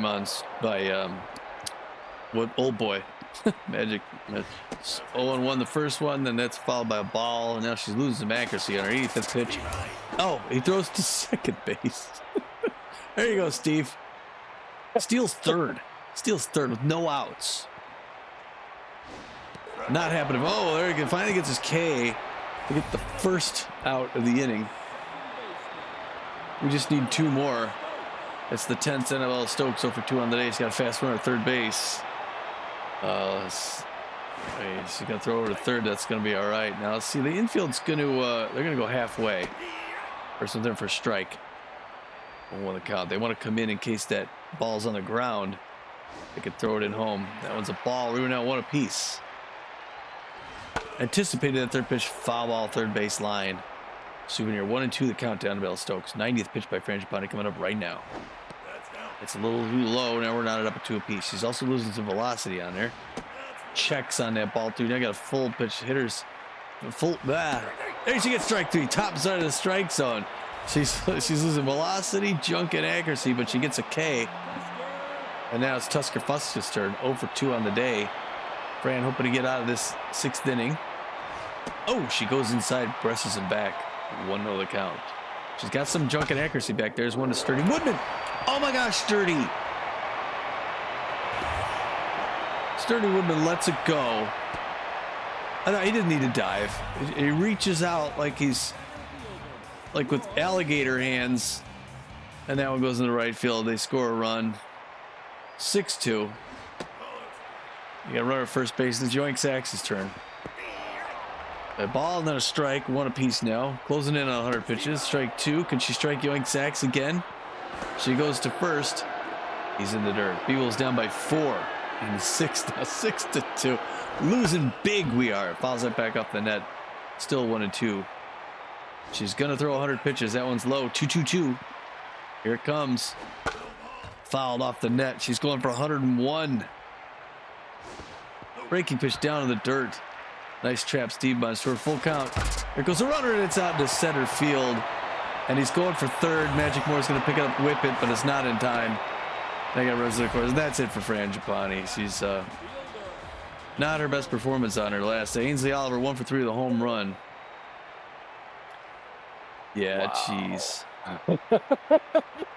what old boy, Magic. 0-1 the first one, then that's followed by a ball, and now she's losing some accuracy on her 85th pitch. Oh, he throws to second base. There you go, Steve. Steals third with no outs. Not happening. Oh, there he finally gets his K to get the first out of the inning. We just need 2 more. It's the 10th NL Stokes 0 for 2 on the day. He's got a fast runner at third base. She's going to throw over to third. That's going to be all right. Now, let's see. The infield's going to, they're going to go halfway. First one there for a strike. 1 the count. They want to come in case that ball's on the ground. They could throw it in home. That one's a ball. We were now 1 apiece. Anticipated that third pitch, foul ball, third base line. Souvenir 1-2 the count down to Bell Stokes. 90th pitch by Frangipani coming up right now. It's a little too low. Now we're knotted up at 2 apiece. She's also losing some velocity on there. Checks on that ball too. Now got a full pitch hitters. There she gets strike 3. Top side of the strike zone. She's losing velocity, junk, and accuracy, but she gets a K. And now it's Tusker Fuska's turn. 0 for 2 on the day. Fran hoping to get out of this 6th inning. Oh, she goes inside, presses him back. 1-0 the count. She's got some junk and accuracy back there. There's one to Sturdy Woodman. Oh my gosh, Sturdy. Sturdy Woodman lets it go. I thought he didn't need to dive. He reaches out like he's like with alligator hands. And that one goes in the right field. They score a run. 6-2. You got a runner at first base. It's Yoink Sachs' turn. A ball and then a strike. 1 apiece now. Closing in on 100 pitches. Strike 2. Can she strike Yoink Sachs again? She goes to first. He's in the dirt. Beewolves down by 4 in the 6th now. 6-2. Losing big we are. Fouls that back up the net. Still 1-2. She's going to throw 100 pitches. That one's low. 2-2-2. Here it comes. Fouled off the net. She's going for 101. Breaking pitch down in the dirt. Nice trap, Steve Monstour. Full count. There goes a runner, and it's out to center field. And he's going for third. Magic Moore's going to pick it up, whip it, but it's not in time. I got runs to the course. That's it for Fran Giappani. She's not her best performance on her last day. Ainsley Oliver 1 for 3 with a home run. Yeah, jeez.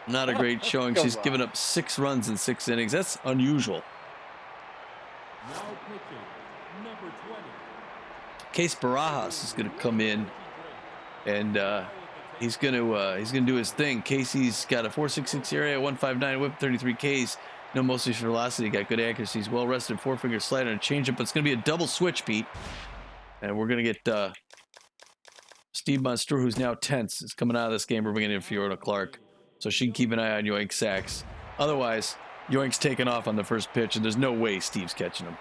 Not a great showing. She's given up 6 runs in 6 innings. That's unusual. Now pitching, number 20. Case Barajas is going to come in, and he's going to do his thing. Casey's got a 4.66 ERA, 1.59 WHIP, 33 Ks. No mostly velocity. Got good accuracy. He's well rested. 4-finger slider and changeup. But it's going to be a double switch, Pete. And we're going to get Steve Monster, who's now tense, is coming out of this game. We're bringing in Fiona Clark, so she can keep an eye on Yoink's sacks. Otherwise, Yoink's taking off on the first pitch, and there's no way Steve's catching him.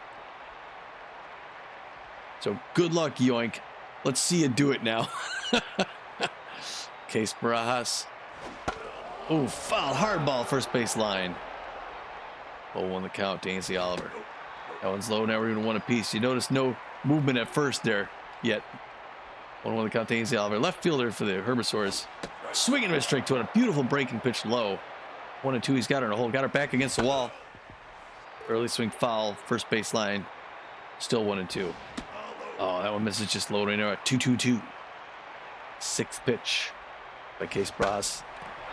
So good luck, Yoink. Let's see you do it now. Case Barajas. Oh, foul. Hard ball, first base line. 0-1 the count to Ainsley Oliver. That one's low. Now we're going to 1 apiece. You notice no movement at first there yet. 1-1 the count to Ainsley Oliver. Left fielder for the Herbisaurs. Swinging a strike to it. A beautiful breaking pitch low. 1-2. He's got her in a hole. Got her back against the wall. Early swing foul. First base line. Still 1-2. Oh, that one misses just low right now at 2-2-2. 6th pitch by Case Bras.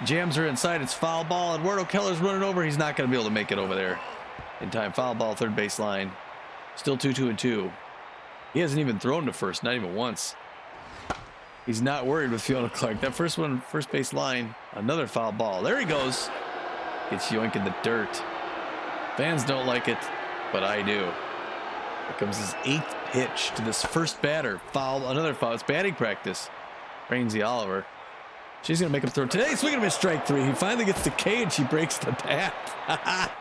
Jams her inside. It's foul ball. Eduardo Keller's running over. He's not going to be able to make it over there in time. Foul ball, third base line. Still 2-2-2. He hasn't even thrown to first, not even once. He's not worried with Fiona Clark. That first one, first base line, another foul ball. There he goes. Gets Yoink in the dirt. Fans don't like it, but I do. Here comes his 8th pitch to this first batter. Foul, another foul. It's batting practice. Ainsley Oliver. She's going to make him throw today. Swinging him at strike 3. He finally gets the K and she breaks the bat.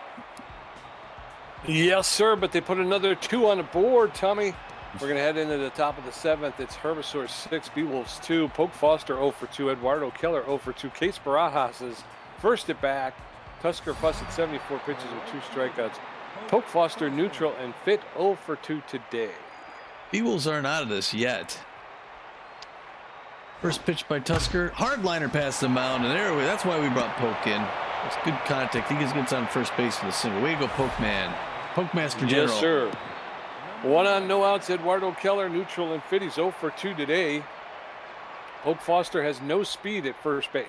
Yes, sir, but they put another 2 on the board, Tommy. We're going to head into the top of the 7th. It's Herbisaurs 6, Beewolves 2, Poke Foster 0 for 2, Eduardo Keller 0 for 2, Case Barajas' first at bat. Tusker Fuss at 74 pitches with 2 strikeouts. Poke Foster neutral and fit 0 for 2 today. Beewolves aren't out of this yet. First pitch by Tusker. Hardliner past the mound, and there that's why we brought Poke in. It's good contact. He gets on first base for the single. Way to go, Poke Man. Poke Master General. Yes, sir. 1 on, no outs. Eduardo Keller neutral and fit. He's 0 for 2 today. Poke Foster has no speed at first base.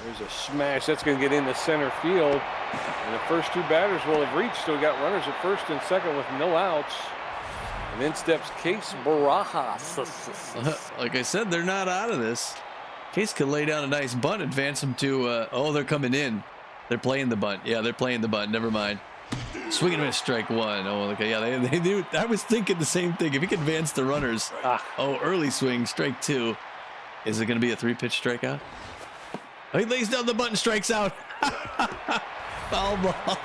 There's a smash. That's going to get into center field. And the first 2 batters will have reached. So we got runners at first and second with no outs. And then steps Case Barajas. Like I said, they're not out of this. Case could lay down a nice bunt, advance them to, they're coming in. They're playing the bunt. Yeah, they're playing the bunt. Never mind. Swinging at strike 1. Oh, okay. Yeah, they do. I was thinking the same thing. If he could advance the runners. Early swing, strike 2. Is it going to be a 3-pitch strikeout? Oh, he lays down the bunt and strikes out. Foul ball.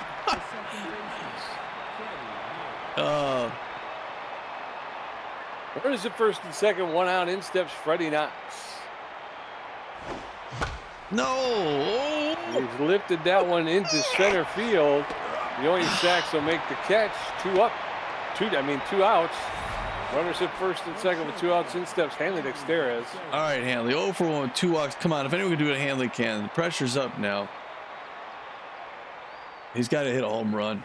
Runners at first and second, 1 out. In steps Freddie Knox. No. He's lifted that one into center field. Yoink Sachs will make the catch. 2 up. 2 outs. Runners at first and second with 2 outs. In steps Hanley Dexteres. All right, Hanley. 0 for 1 with 2 walks. Come on. If anyone can do it, Hanley can. The pressure's up now. He's got to hit a home run.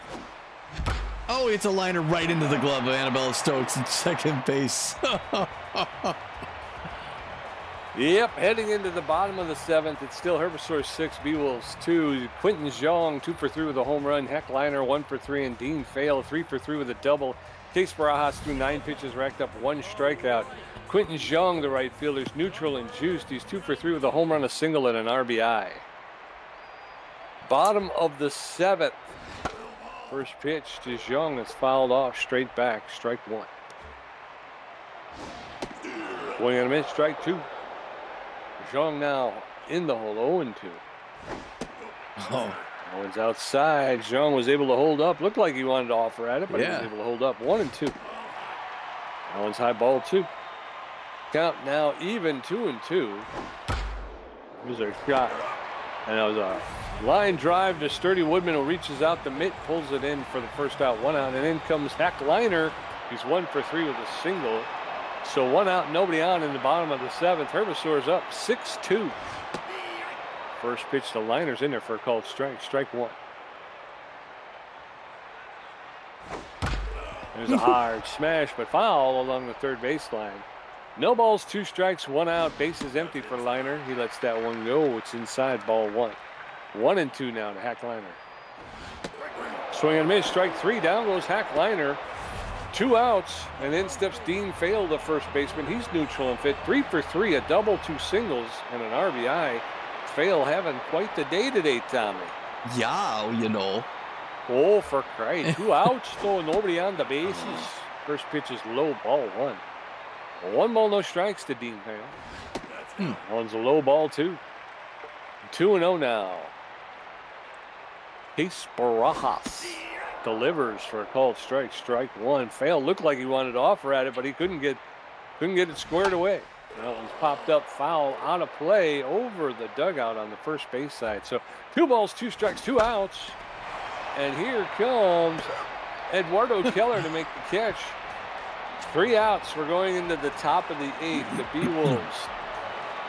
Oh, it's a liner right into the glove of Annabella Stokes at second base. Yep, heading into the bottom of the 7th, it's still Herbisaurs 6, Beewolves 2. Quentin Zhang, 2 for 3 with a home run. Heck Liner, 1 for 3, and Dean Fail, 3 for 3 with a double. Case Barajas threw 9 pitches, racked up 1 strikeout. Quentin Zhang, the right fielder's neutral and juiced. He's 2 for 3 with a home run, a single, and an RBI. Bottom of the 7th. First pitch to Zhang is fouled off, straight back, strike 1. Swing and a miss, strike 2. Zhang now in the hole, 0-2. Owen's outside. Zhang was able to hold up. Looked like he wanted to offer at it, but he was able to hold up. 1-2. Owen's high ball 2. Count now even 2-2. Here's a shot. And that was a line drive to Sturdy Woodman, who reaches out the mitt, pulls it in for the first out, 1 out, and in comes Heck Liner. He's 1 for 3 with a single. So 1 out, nobody on in the bottom of the 7th. Herbisaurs up 6-2. First pitch to liners in there for a called strike. Strike one. There's a hard smash, but foul along the third baseline. No balls, 2 strikes, 1 out. Bases empty for Liner. He lets that one go. It's inside, ball 1. 1-2 now to Hack Liner. Swing and miss, strike 3. Down goes Hack Liner. 2 outs, and in steps Dean Fail, the first baseman. He's neutral and fit. 3 for 3, a double, 2 singles, and an RBI. Fail having quite the day today, Tommy. Yeah, you know. Oh, for Christ. 2 outs, though, nobody on the bases. First pitch is low, ball 1. 1 ball, no strikes to Dean Fail. One's a low ball, 2. 2-0 now. Case Barajas delivers for a called strike. Strike 1. Fail looked like he wanted to offer at it, but he couldn't get it squared away. That one's popped up, foul out of play over the dugout on the first base side. So 2 balls, 2 strikes, 2 outs. And here comes Eduardo Keller to make the catch. 3 outs. We're going into the top of the 8th. The Beewolves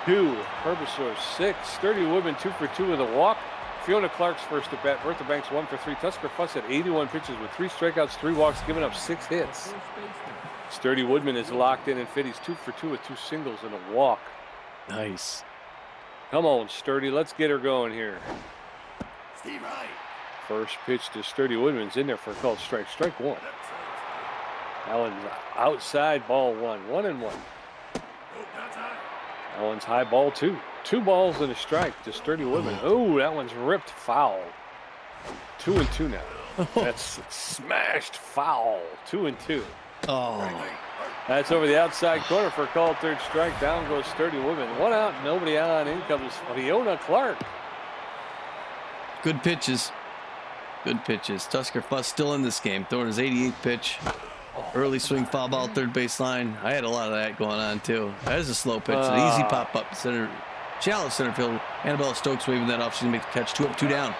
2, Herbisaurs 6. Sturdy Woodman 2 for 2 with a walk. Fiona Clark's first at bat. Bertha Banks 1 for 3. Tusker Fuss at 81 pitches with 3 strikeouts, 3 walks, giving up 6 hits. Sturdy Woodman is locked in and fit. He's 2 for 2 with 2 singles and a walk. Nice. Come on, Sturdy. Let's get her going here. First pitch to Sturdy Woodman's in there for a called strike. Strike 1. That one's outside, ball 1. 1-1. That one's high, ball 2. 2 balls and a strike to Sturdy Woodman. Oh, that one's ripped foul. 2-2 now. That's smashed foul. 2-2. Oh. That's over the outside corner for a called third strike. Down goes Sturdy Woodman. 1 out, nobody on. In comes Fiona Clark. Good pitches. Good pitches. Tusker Fuss still in this game. Throwing his 88th pitch. Early swing, foul ball, third base line. I had a lot of that going on too. That is a slow pitch. An easy pop up. Center, shallow center field. Annabella Stokes waving that off. She's going to make the catch. 2 up, 2 down.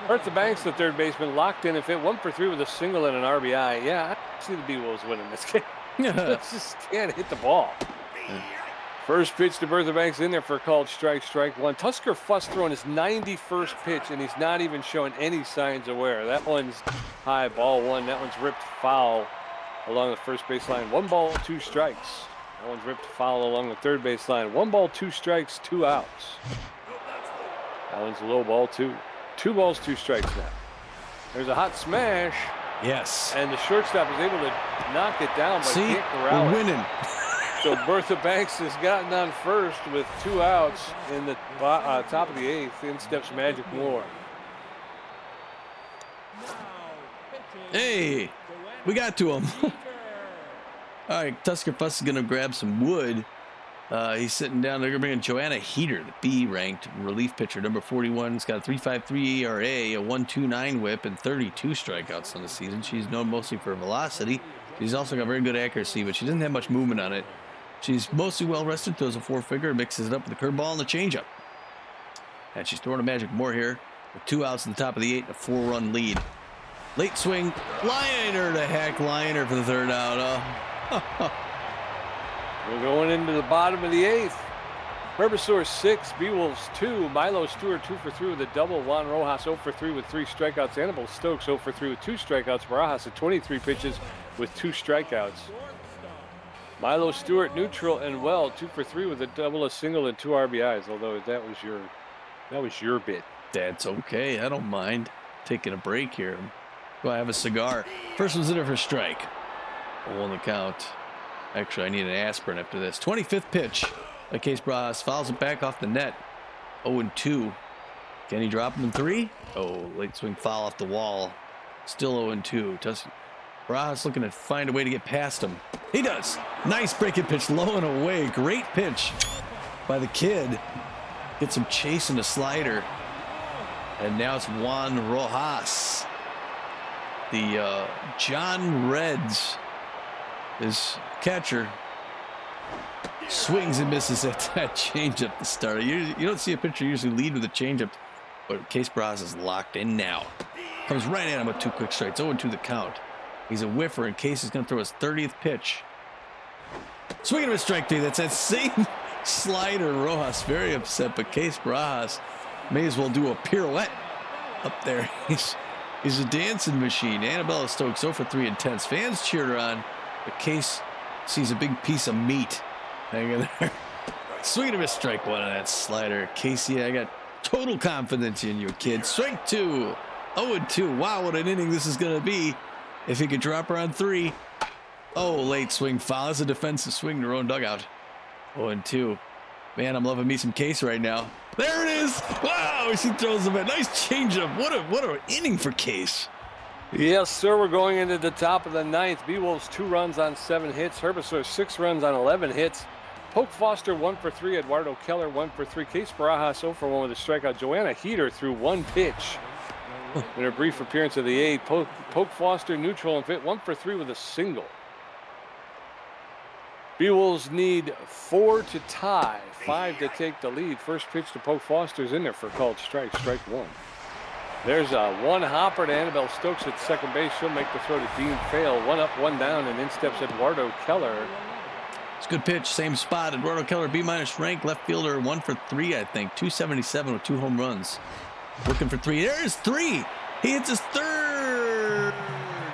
Bertha Banks, the third baseman, locked in and fit. 1 for 3 with a single and an RBI. Yeah, I see the Beewolves winning this game. Just can't hit the ball. First pitch to Bertha Banks in there for a called strike. Strike 1. Tusker Fuss throwing his 91st pitch, and he's not even showing any signs of wear. That one's high, ball 1. That one's ripped foul along the first baseline. 1 ball, 2 strikes. That one's ripped foul along the third baseline. 1 ball, 2 strikes, 2 outs. That one's low, ball 2. 2 balls, 2 strikes now. There's a hot smash. Yes. And the shortstop is able to knock it down, but can't corral it. We're winning. So Bertha Banks has gotten on first with 2 outs in the top of the 8th. In steps Magic Moore. Hey, we got to him. All right, Tusker Fuss is going to grab some wood. He's sitting down. They're going to bring in Joanna Heater, the B-ranked relief pitcher, number 41. He's got a 3.53 ERA, a 1.29 whip, and 32 strikeouts on the season. She's known mostly for velocity. She's also got very good accuracy, but she doesn't have much movement on it. She's mostly well-rested, throws a 4-figure, mixes it up with the curveball and the changeup. And she's throwing a Magic Moore here with 2 outs in the top of the 8 and a 4-run lead. Late swing, liner to Hack Liner for the 3rd out. We're going into the bottom of the 8th. Herbisaurs 6, Beewolves 2. Milo Stewart 2 for 3 with a double. Juan Rojas 0 for 3 with 3 strikeouts. Annabelle Stokes 0 for 3 with 2 strikeouts. Barajas at 23 pitches with 2 strikeouts. Milo Stewart neutral and well, 2 for 3 with a double, a single, and 2 RBIs. Although that was your bit. That's okay. I don't mind taking a break here. Go have a cigar. First one's in there for strike. On the count. Actually, I need an aspirin after this. 25th pitch. Like Case Bras fouls it back off the net. 0-2. Can he drop him in 3? Oh, late swing foul off the wall. Still 0-2. Bras looking to find a way to get past him. He does. Nice breaking pitch, low and away. Great pitch by the kid. Gets him chasing the slider. And now it's Juan Rojas. The John Reds, his catcher, swings and misses at that changeup to start. You don't see a pitcher usually lead with a changeup, but Case Bras is locked in now. Comes right at him with 2 quick strikes. 0-2 the count. He's a whiffer, and Case is going to throw his 30th pitch. Swinging with strike 3. That's that same slider. Rojas very upset, but Case Barajas may as well do a pirouette up there. He's a dancing machine. Annabella Stokes 0 for 3 intense. Fans cheered her on, but Case sees a big piece of meat hanging there. Swing and a strike one on that slider. Casey, I got total confidence in you, kid. Strike 2. 0-2. Wow, what an inning this is going to be. If he could drop her on 3. Oh, late swing foul. That's a defensive swing to her own dugout. 0-2. Man, I'm loving me some Case right now. There it is. Wow, she throws him a nice changeup. What an inning for Case. Yes, sir. We're going into the top of the 9th. Beewolves 2 runs on 7 hits. Herbisaurs 6 runs on 11 hits. Poke Foster 1 for 3. Eduardo Keller 1 for 3. Case Barajas 0 for 1 with a strikeout. Joanna Heater threw 1 pitch in her brief appearance of the 8th. Poke Foster neutral and fit 1 for 3 with a single. Beewolves need 4 to tie, 5 to take the lead. First pitch to Poke Foster's in there for a called strike. Strike 1. There's a 1 hopper to Annabelle Stokes at second base. She'll make the throw to Dean Fail. 1 up, 1 down, and in steps Eduardo Keller. It's a good pitch, same spot. Eduardo Keller, B- rank, left fielder, 1 for 3, I think. 277 with 2 home runs. Looking for 3. There's 3. He hits his 3rd.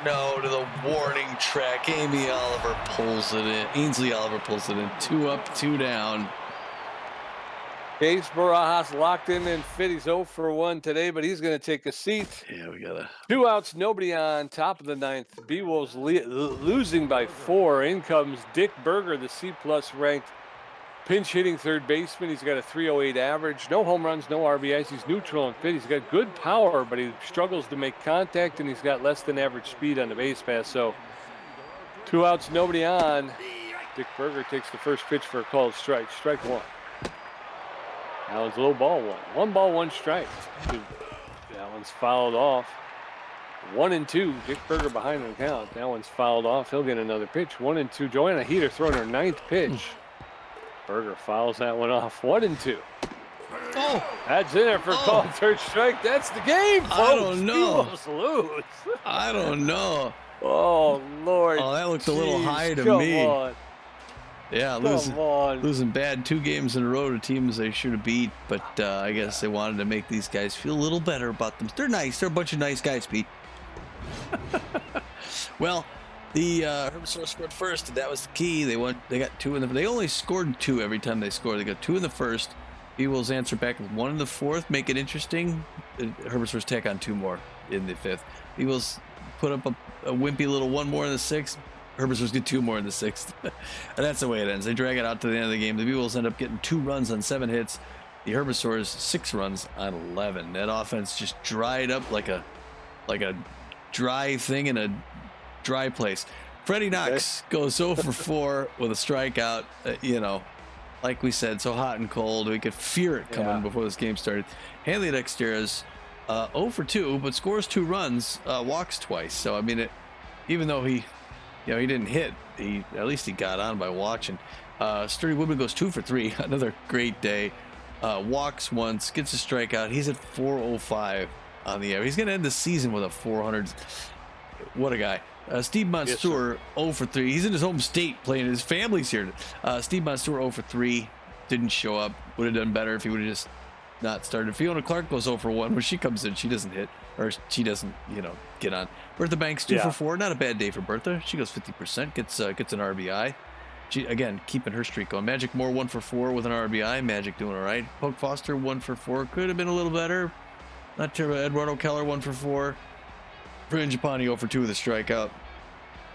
No, to the warning track. Amy Oliver pulls it in. Ainsley Oliver pulls it in. 2 up, 2 down. Case Barajas locked in and fit. He's 0 for 1 today, but he's going to take a seat. Yeah, we got to. 2 outs, nobody on. Top of the 9th. Beewolves losing by 4. In comes Dick Berger, the C-plus ranked pinch hitting third baseman. He's got a 308 average. No home runs, no RBIs. He's neutral and fit. He's got good power, but he struggles to make contact, and he's got less than average speed on the base pass. So 2 outs, nobody on. Dick Berger takes the first pitch for a called strike. Strike 1. That one's low ball 1. 1 ball, 1 strike. That one's fouled off. 1-2. Dick Berger behind the count. That one's fouled off. He'll get another pitch. 1-2. Joanna Heater throwing her 9th pitch. Berger fouls that one off. 1-2. Oh, That's in there for a called third strike. That's the game, folks. I don't know. Beewolves lose. I don't know. Oh, Lord. Oh, that looked a little high to come me. On. Yeah, Come on. losing bad 2 games in a row to teams they should have beat, but I guess they wanted to make these guys feel a little better about them. They're nice. They're a bunch of nice guys, Pete. Well, the Herbisaurs scored first, and that was the key. They got 2 in the. They only scored 2 every time they scored. They got 2 in the first. Beewolves answer back with 1 in the 4th, make it interesting. Herbisaurs tack on 2 more in the 5th. Beewolves put up a wimpy little 1 more in the 6th. Herbisaurs get 2 more in the 6th. And that's the way it ends. They drag it out to the end of the game. The Beewolves end up getting 2 runs on 7 hits. The Herbisaurs 6 runs on 11. That offense just dried up like a dry thing in a dry place. Freddie Knox goes 0 for 4 with a strikeout. Like we said, so hot and cold. We could fear it coming before this game started. Hanley Dexter's 0 for 2, but scores 2 runs, walks twice. So, I mean, even though he didn't hit, at least he got on by watching. Sturdy Woodman goes 2 for 3. Another great day. Walks once, gets a strikeout. He's at 405 on the air. He's going to end the season with a 400. What a guy. Steve Monstour, 0 for 3. He's in his home state playing. His family's here. Steve Monstour, 0 for 3. Didn't show up. Would have done better if he would have just not started. Fiona Clark goes 0 for 1. When she comes in, she doesn't hit. Or she doesn't, get on. Bertha Banks, 2 for 4. Not a bad day for Bertha. She goes 50%. Gets an RBI. She, again, keeping her streak going. Magic Moore, 1 for 4 with an RBI. Magic doing all right. Poke Foster, 1 for 4. Could have been a little better. Not terrible. Eduardo Keller, 1 for 4. Bryn Japani 0 for 2 with a strikeout.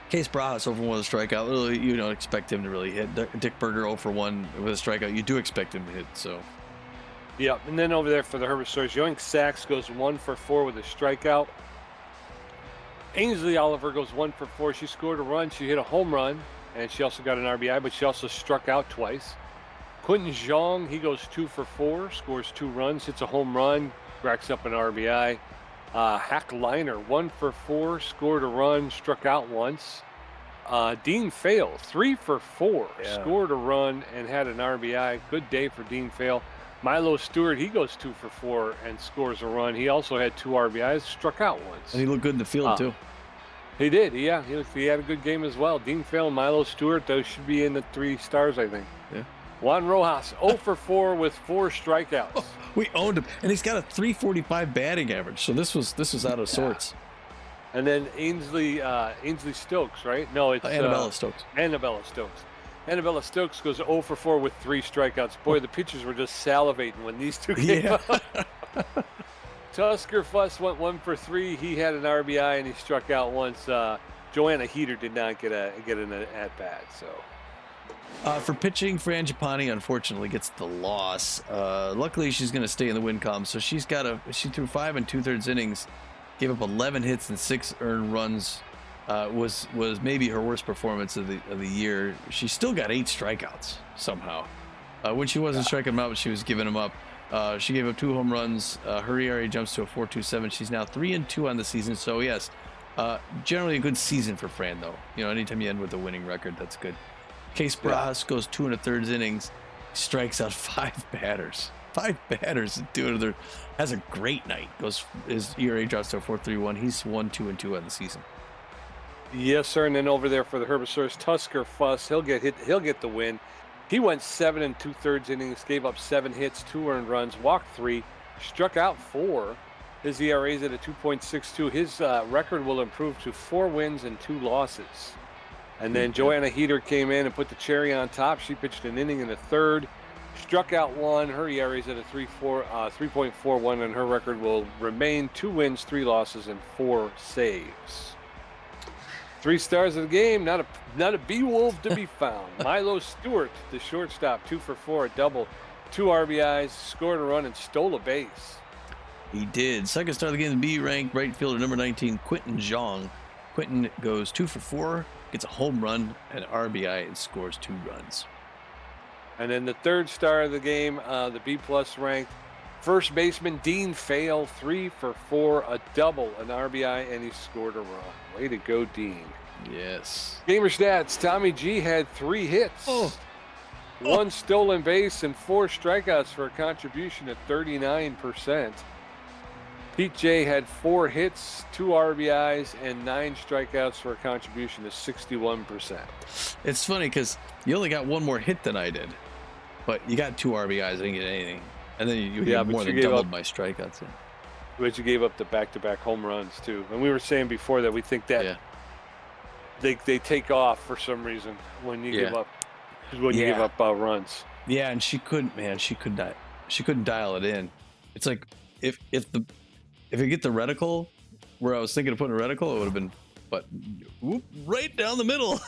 Case Barajas 0 for 1 with a strikeout. Really, you don't expect him to really hit. Dick Berger 0 for 1 with a strikeout. You do expect him to hit, so. Yeah, and then over there for the Herbisaurs, Yoink Sachs goes 1 for 4 with a strikeout. Ainsley Oliver goes 1 for 4. She scored a run. She hit a home run, and she also got an RBI, but she also struck out twice. Quentin Zhang, he goes 2 for 4, scores 2 runs, hits a home run, racks up an RBI. Hack Liner, 1 for 4, scored a run, struck out once. Dean Fail, 3 for 4, scored a run and had an RBI. Good day for Dean Fail. Milo Stewart, he goes 2 for 4 and scores a run. He also had 2 RBIs, struck out once. And he looked good in the field, too. He did, yeah. He had a good game as well. Dean Fail and Milo Stewart, those should be in the 3 stars, I think. Yeah. Juan Rojas 0 for 4 with 4 strikeouts. Oh, we owned him, and he's got a 345 batting average. So this was out of sorts. And then Ainsley Stokes, right? No, it's Annabella Stokes. Annabella Stokes. Annabella Stokes goes 0 for 4 with 3 strikeouts. Boy, the pitchers were just salivating when these two came up. Tusker Fuss went 1 for 3. He had an RBI and he struck out once. Joanna Heater did not get an at bat. So for pitching, Frangipani unfortunately gets the loss. Luckily, she's going to stay in the win column. So she threw 5 2/3 innings, gave up 11 hits and 6 earned runs. Was maybe her worst performance of the year. She still got 8 strikeouts somehow. When she wasn't striking them out, she was giving them up. She gave up 2 home runs. Her ERA jumps to a 4.27. She's now 3-2 on the season. So yes, generally a good season for Fran though. You know, anytime you end with a winning record, that's good. Case Bras goes 2 1/3 innings, strikes out 5 batters. 5 batters. Has a great night. His ERA drops to a 4.31. He's 1-2 on the season. Yes, sir. And then over there for the Herbisaurs, Tusker Fuss, he'll get the win. He went 7 2/3 innings, gave up 7 hits, 2 earned runs, walked 3, struck out 4. His ERA is at a 2.62. His record will improve to 4 wins and 2 losses. And then Joanna Heater came in and put the cherry on top. She pitched an inning in the 3rd, struck out 1. Her ERA is at a 3.41, and her record will remain 2 wins, 3 losses, and 4 saves. 3 stars of the game, not a Beewolf to be found. Milo Stewart, the shortstop, 2 for 4, a double, 2 RBIs, scored a run, and stole a base. He did. Second star of the game, the B-ranked right fielder, number 19, Quentin Zhang. Quentin goes 2 for 4, gets a home run, an RBI, and scores 2 runs. And then the 3rd star of the game, the B-plus ranked first baseman, Dean Fail, 3 for 4, a double, an RBI, and he scored a run. Way to go, Dean. Yes. Gamer stats, Tommy G had 3 hits, 1 stolen base, and 4 strikeouts for a contribution at 39%. Pete J had 4 hits, 2 RBIs, and 9 strikeouts for a contribution of 61%. It's funny because you only got 1 more hit than I did, but you got 2 RBIs. I didn't get anything. And then you more than doubled my strikeouts. But you gave up the back-to-back home runs, too. And we were saying before that we think that they take off for some reason when you give up runs. Yeah, and she couldn't dial it in. It's like if you get the reticle where I was thinking of putting a reticle, it would have been right down the middle.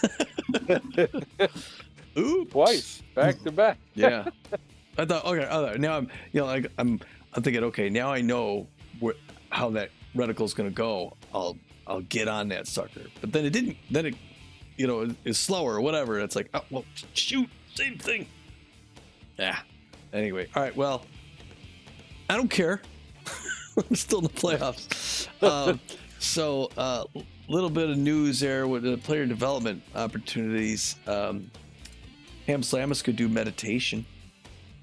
Oops. Twice, back to back. Yeah. I thought, okay, now I'm thinking, okay, now I know how that reticle's going to go. I'll get on that sucker. But then it didn't. Then it, is slower or whatever. It's like, oh, well, shoot, same thing. Yeah. Anyway, all right. Well, I don't care. I'm still in the playoffs. So, little bit of news there with the player development opportunities. Ham Slamus could do meditation.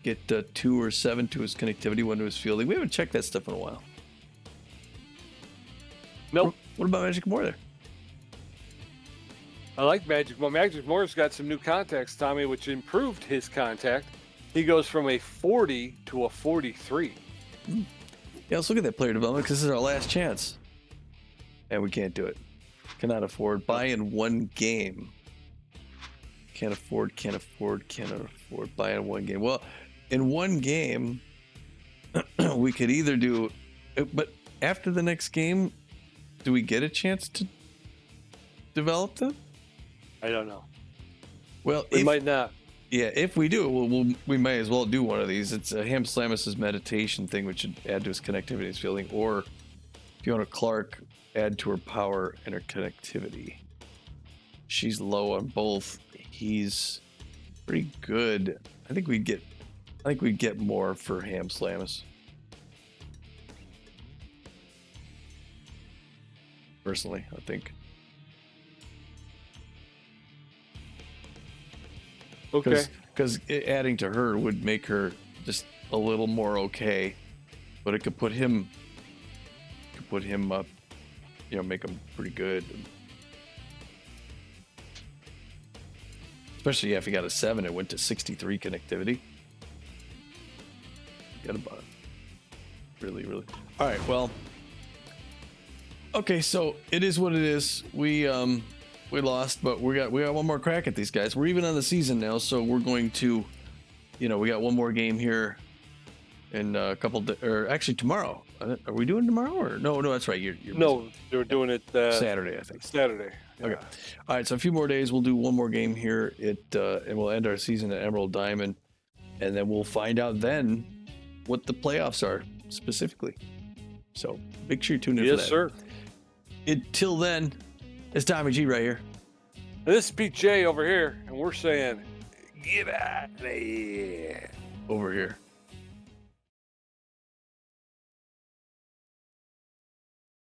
Get 2 or 7 to his connectivity, 1 to his fielding. We haven't checked that stuff in a while. Nope. What about Magic Moore there? I like Magic Moore. Magic Moore's got some new contacts, Tommy, which improved his contact. He goes from a 40 to a 43. Yeah, let's look at that player development because this is our last chance. And we can't do it. Cannot afford. Buy in 1 game. Can't afford. Buy in 1 game. Well, in 1 game, we could either do, but after the next game, do we get a chance to develop them? I don't know. Well, we might not. Yeah, if we do, we may as well do one of these. It's a Ham Slamus's meditation thing, which should add to his connectivity, his fielding, or Fiona Clark, add to her power and her connectivity. She's low on both. He's pretty good. I think we'd get more for Ham Slamus. Personally, I think. Okay. Because adding to her would make her just a little more okay, but it could put him up, make him pretty good. Especially if you got a 7, it went to 63 connectivity. Got a really. All right, well. Okay, so it is what it is. We lost, but we got one more crack at these guys. We're even on the season now, so we're going to, we got one more game here in a couple or actually tomorrow. Are we doing tomorrow or no? That's right. You're no, they were doing it Saturday, I think. Saturday. Yeah. Okay. All right. So a few more days. We'll do one more game here. And we'll end our season at Emerald Diamond, and then we'll find out then what the playoffs are specifically. So make sure you tune in for that. Yes, sir. Until then, it's Tommy G right here. And this is Pete J over here, and we're saying, get out of here. Over here.